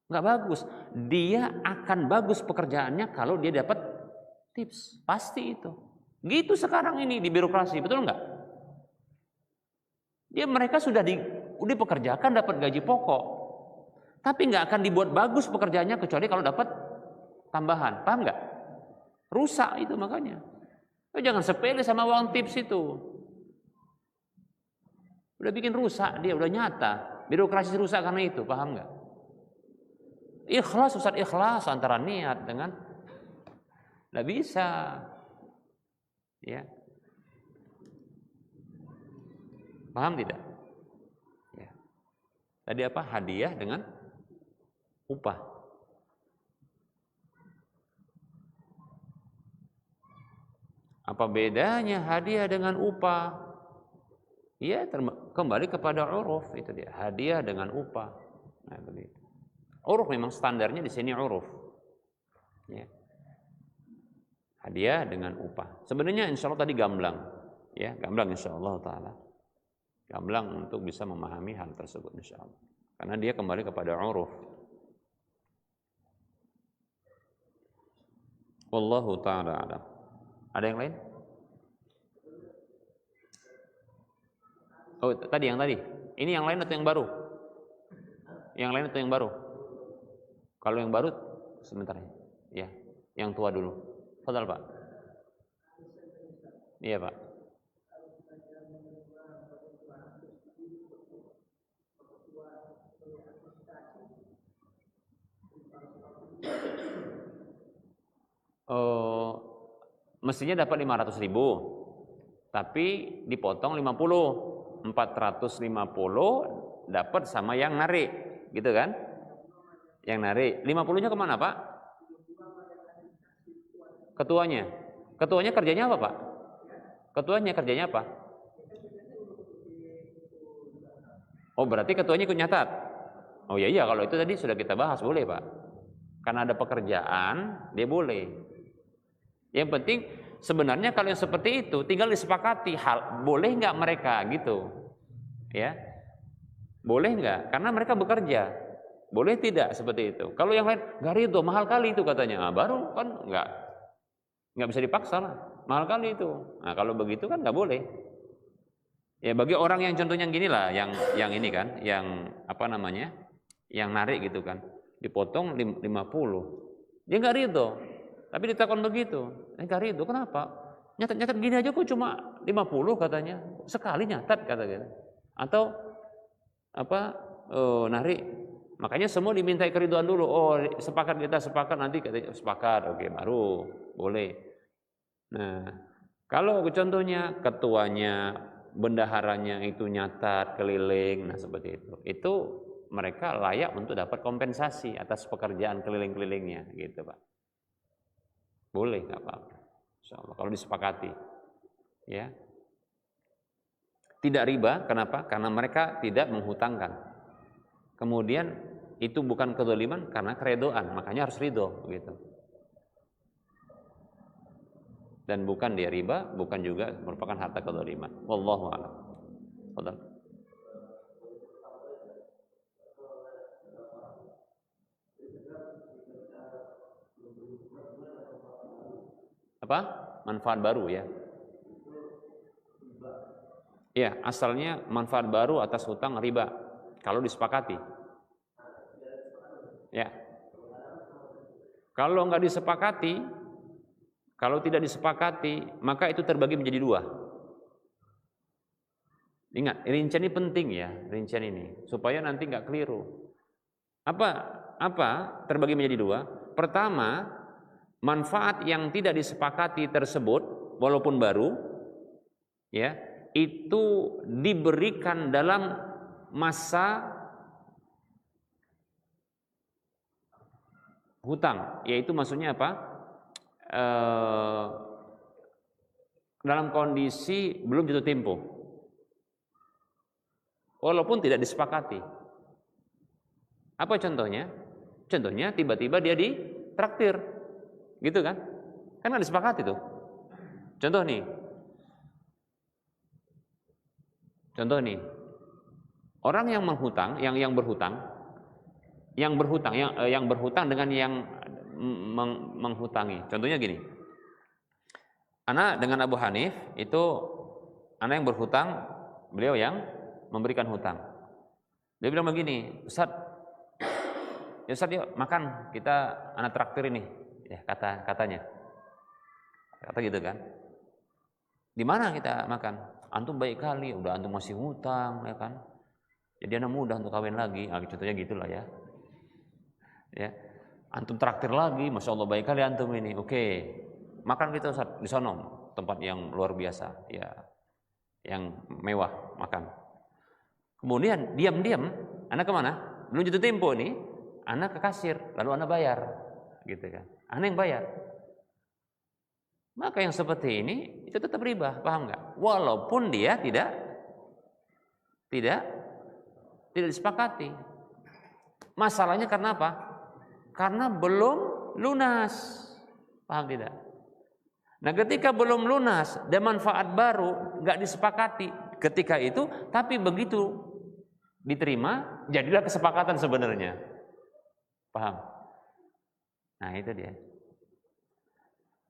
Enggak bagus. Dia akan bagus pekerjaannya kalau dia dapat Tips, pasti itu. Gitu sekarang ini di birokrasi, betul nggak? Mereka sudah dipekerjakan dapat gaji pokok, tapi nggak akan dibuat bagus pekerjaannya kecuali kalau dapat tambahan, paham nggak? Rusak itu makanya. Jangan sepele sama uang tips itu. Udah bikin rusak dia, udah nyata. Birokrasi rusak karena itu, paham nggak? Ikhlas, Ustaz, ikhlas antara niat dengan nggak bisa. Ya. Paham tidak? Ya. Tadi apa? Hadiah dengan upah. Apa bedanya hadiah dengan upah? Ya, kembali kepada uruf itu dia, hadiah dengan upah. Nah, begitu. Uruf memang standarnya di sini uruf. Ya. Hadiah dengan upah. Sebenarnya insya Allah tadi gamblang, ya, gamblang insya Allah taala. Gamblang untuk bisa memahami hal tersebut insya Allah. Karena dia kembali kepada uruf. Wallahu taala alam. Ada yang lain? Oh, tadi yang tadi. Ini yang lain atau yang baru? Yang lain atau yang baru? Kalau yang baru sebentar ya. Yang tua dulu. Fadhal, Pak. Iya, Pak. Mestinya dapat 500.000, tapi dipotong 50. 450 dapat sama yang narik, gitu kan? Yang narik 50-nya kemana, Pak? Ketuanya kerjanya apa, Pak? Ketuanya kerjanya apa? Oh, berarti ketuanya ikut nyatat. Oh iya, kalau itu tadi sudah kita bahas, boleh, Pak. Karena ada pekerjaan, dia boleh. Yang penting sebenarnya kalau yang seperti itu tinggal disepakati, boleh nggak mereka gitu, ya, boleh nggak? Karena mereka bekerja, boleh tidak seperti itu. Kalau yang lain nggak ridho, mahal kali itu katanya, baru kan nggak bisa dipaksa lah, mahal kali itu. Nah kalau begitu kan nggak boleh. Ya bagi orang yang contohnya gini lah, yang ini kan, yang apa namanya, yang narik gitu kan, dipotong 50, dia nggak ridho. Tapi ditakon begitu, nggak ridho, kenapa? Nyatat gini aja kok cuma 50 katanya, sekali nyatat katanya. Atau apa, narik, makanya semua dimintai keriduan dulu. Oh sepakat, kita sepakat, nanti katanya sepakat, oke, baru boleh. Nah kalau contohnya ketuanya, bendaharanya itu nyatat keliling, nah seperti itu mereka layak untuk dapat kompensasi atas pekerjaan keliling-kelilingnya, gitu Pak. Boleh, nggak apa-apa, insya Allah kalau disepakati, ya. Tidak riba, kenapa? Karena mereka tidak menghutangkan. Kemudian itu bukan kedzaliman karena keredoan, makanya harus ridho, gitu. Dan bukan dia riba, bukan juga merupakan harta kedzaliman. Wallahu a'lam. Fadhal. Apa? Manfaat baru ya. Ya, asalnya manfaat baru atas hutang riba kalau disepakati. Ya. Kalau nggak disepakati, kalau tidak disepakati, maka itu terbagi menjadi dua. Ingat, rincian ini penting ya, rincian ini supaya nanti nggak keliru. Apa terbagi menjadi dua? Pertama, manfaat yang tidak disepakati tersebut walaupun baru, ya, itu diberikan dalam masa hutang, yaitu maksudnya apa? Dalam kondisi belum jatuh tempo, walaupun tidak disepakati. Apa contohnya? Contohnya tiba-tiba dia ditraktir, gitu kan? Kan nggak disepakati tuh. Contoh nih, orang yang menghutang, yang berhutang dengan yang menghutangi. Contohnya gini, Ana dengan Abu Hanif itu ana yang berhutang, beliau yang memberikan hutang. Dia bilang begini, Ustaz, yuk makan, kita ana traktir ini, ya katanya. Kata gitu kan. Di mana kita makan? Antum baik kali, udah antum masih hutang, ya kan. Jadi anak mudah untuk kawin lagi, contohnya gitulah ya. Ya, antum traktir lagi, masya Allah baik kali antum ini. Oke, makan kita Ustaz di sono, tempat yang luar biasa, ya, yang mewah makan. Kemudian diam-diam, anak kemana? Belum jatuh tempo nih, anak ke kasir, lalu anak bayar, gitu kan? Anak yang bayar. Maka yang seperti ini itu tetap riba, paham nggak? Walaupun dia tidak disepakati. Masalahnya karena apa? Karena belum lunas, paham tidak? Nah, ketika belum lunas dan manfaat baru nggak disepakati ketika itu, tapi begitu diterima, jadilah kesepakatan sebenarnya, paham? Nah, itu dia.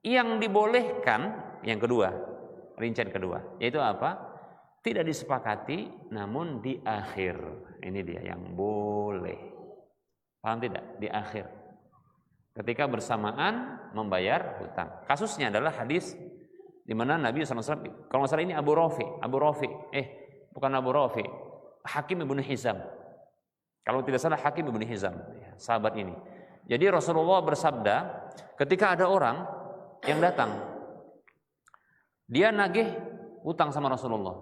Yang dibolehkan, yang kedua, rincian kedua, yaitu apa? Tidak disepakati, namun di akhir. Ini dia yang boleh. Paham tidak? Di akhir. Ketika bersamaan membayar hutang. Kasusnya adalah hadis di mana Nabi SAW, kalau nggak salah ini Abu Rafi, bukan Abu Rafi, Hakim ibn Hizam. Kalau tidak salah Hakim ibn Hizam, sahabat ini. Jadi Rasulullah bersabda, ketika ada orang yang datang, dia nagih hutang sama Rasulullah,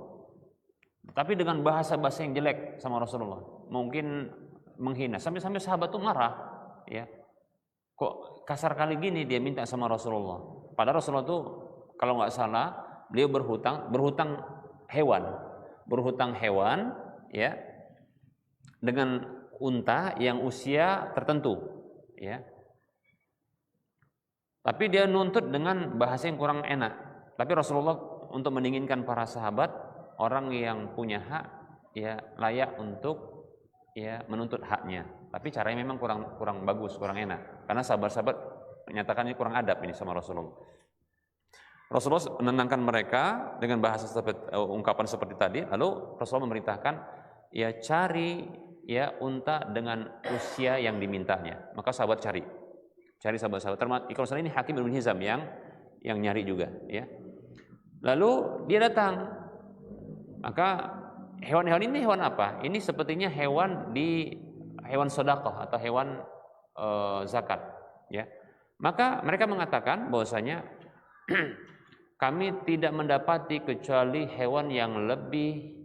tapi dengan bahasa-bahasa yang jelek sama Rasulullah, mungkin menghina, sampai-sampai sahabat itu marah, ya, kok kasar kali gini dia minta sama Rasulullah. Padahal Rasulullah itu kalau nggak salah beliau berhutang hewan, ya, dengan unta yang usia tertentu, ya. Tapi dia nuntut dengan bahasa yang kurang enak. Tapi Rasulullah untuk mendinginkan para sahabat, orang yang punya hak ya layak untuk ya menuntut haknya. Tapi caranya memang kurang bagus, kurang enak. Karena sahabat-sahabat menyatakan ini kurang adab ini sama Rasulullah. Rasulullah menenangkan mereka dengan bahasa seperti ungkapan seperti tadi. Lalu Rasulullah memerintahkan ya cari ya unta dengan usia yang dimintanya. Maka sahabat cari sahabat-sahabat. Termasuk kalau salah ini Hakim bin Hizam yang nyari juga, ya. Lalu dia datang. Maka hewan-hewan ini hewan apa? Ini sepertinya hewan sedekah atau hewan zakat, ya. Maka mereka mengatakan bahwasanya kami tidak mendapati kecuali hewan yang lebih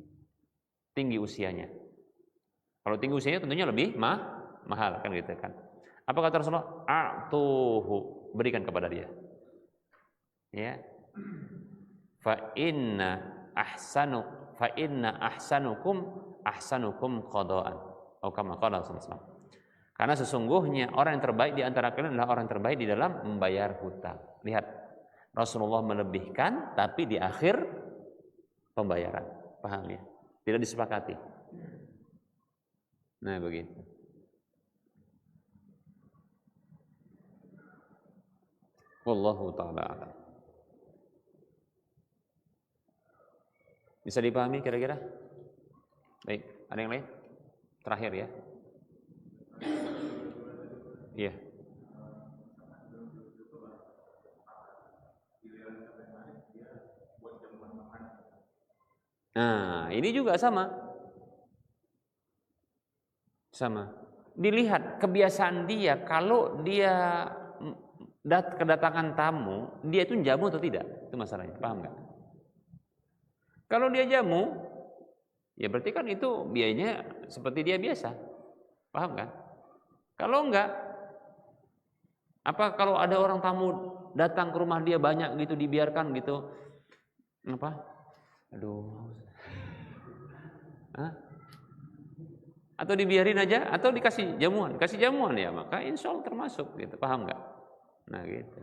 tinggi usianya. Kalau tinggi usianya tentunya lebih mahal kan gitu kan. Apa kata Rasulullah? A'tuhu, berikan kepada dia. Ya. Fa inna ahsanukum qada'an. Atau kama qala Rasulullah. Karena sesungguhnya orang yang terbaik di antara kalian adalah orang yang terbaik di dalam membayar hutang. Lihat, Rasulullah melebihkan tapi di akhir pembayaran. Paham ya? Tidak disepakati. Nah, begitu. Wallahu ta'ala a'lam. Bisa dipahami kira-kira? Baik, ada yang lain? Terakhir ya. Iya. Nah, ini juga sama. Dilihat kebiasaan dia, kalau dia kedatangan tamu, dia itu jamu atau tidak? Itu masalahnya, paham nggak? Kalau dia jamu, ya berarti kan itu biayanya seperti dia biasa, paham kan? Kalau enggak, apa kalau ada orang tamu datang ke rumah dia banyak gitu, dibiarkan gitu, apa? Aduh, atau dibiarin aja, atau dikasih jamuan ya, maka insya Allah termasuk, gitu, paham nggak? Nah gitu.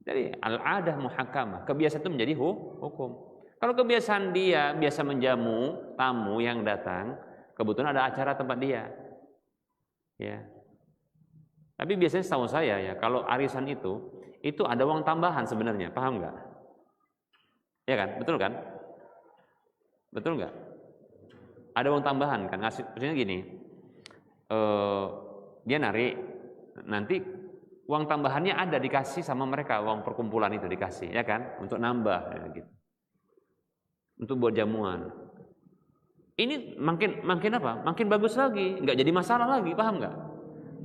Jadi al-adah muhakkamah, kebiasaan itu menjadi hukum. Kalau kebiasaan dia biasa menjamu tamu yang datang, kebetulan ada acara tempat dia, ya. Tapi biasanya setahu saya ya, kalau arisan itu ada uang tambahan sebenarnya, paham nggak? Ya kan? Betul kan? Betul nggak? Ada uang tambahan kan? Maksudnya gini, dia narik, nanti uang tambahannya ada dikasih sama mereka, uang perkumpulan itu dikasih, ya kan? Untuk nambah, ya, gitu. Untuk buat jamuan. Ini makin apa? Makin bagus lagi, nggak jadi masalah lagi, paham nggak?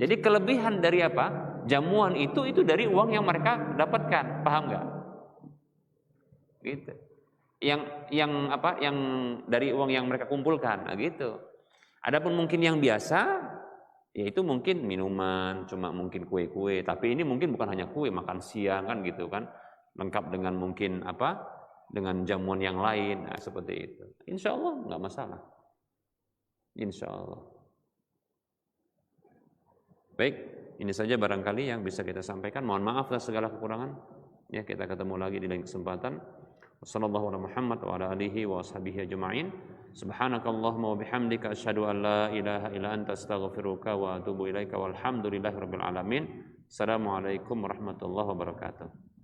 Jadi kelebihan dari apa? Jamuan itu dari uang yang mereka dapatkan, paham nggak? Gitu. Yang apa? Yang dari uang yang mereka kumpulkan, nah gitu. Adapun mungkin yang biasa, yaitu mungkin minuman, cuma mungkin kue-kue. Tapi ini mungkin bukan hanya kue, makan siang kan gitu kan, lengkap dengan mungkin apa? Dengan jamuan yang lain, nah, seperti itu. Insya Allah nggak masalah. Insya Allah. Baik, ini saja barangkali yang bisa kita sampaikan. Mohon maaf atas segala kekurangan. Ya, kita ketemu lagi di lain kesempatan. Wassallallahu ala Muhammad wa ala alihi wa ashabihi ajma'in. Subhanakallahumma wa bihamdika asyhadu an la ilaha illa anta astaghfiruka wa atubu ilaika walhamdulillahirabbil alamin. Assalamualaikum warahmatullahi wabarakatuh.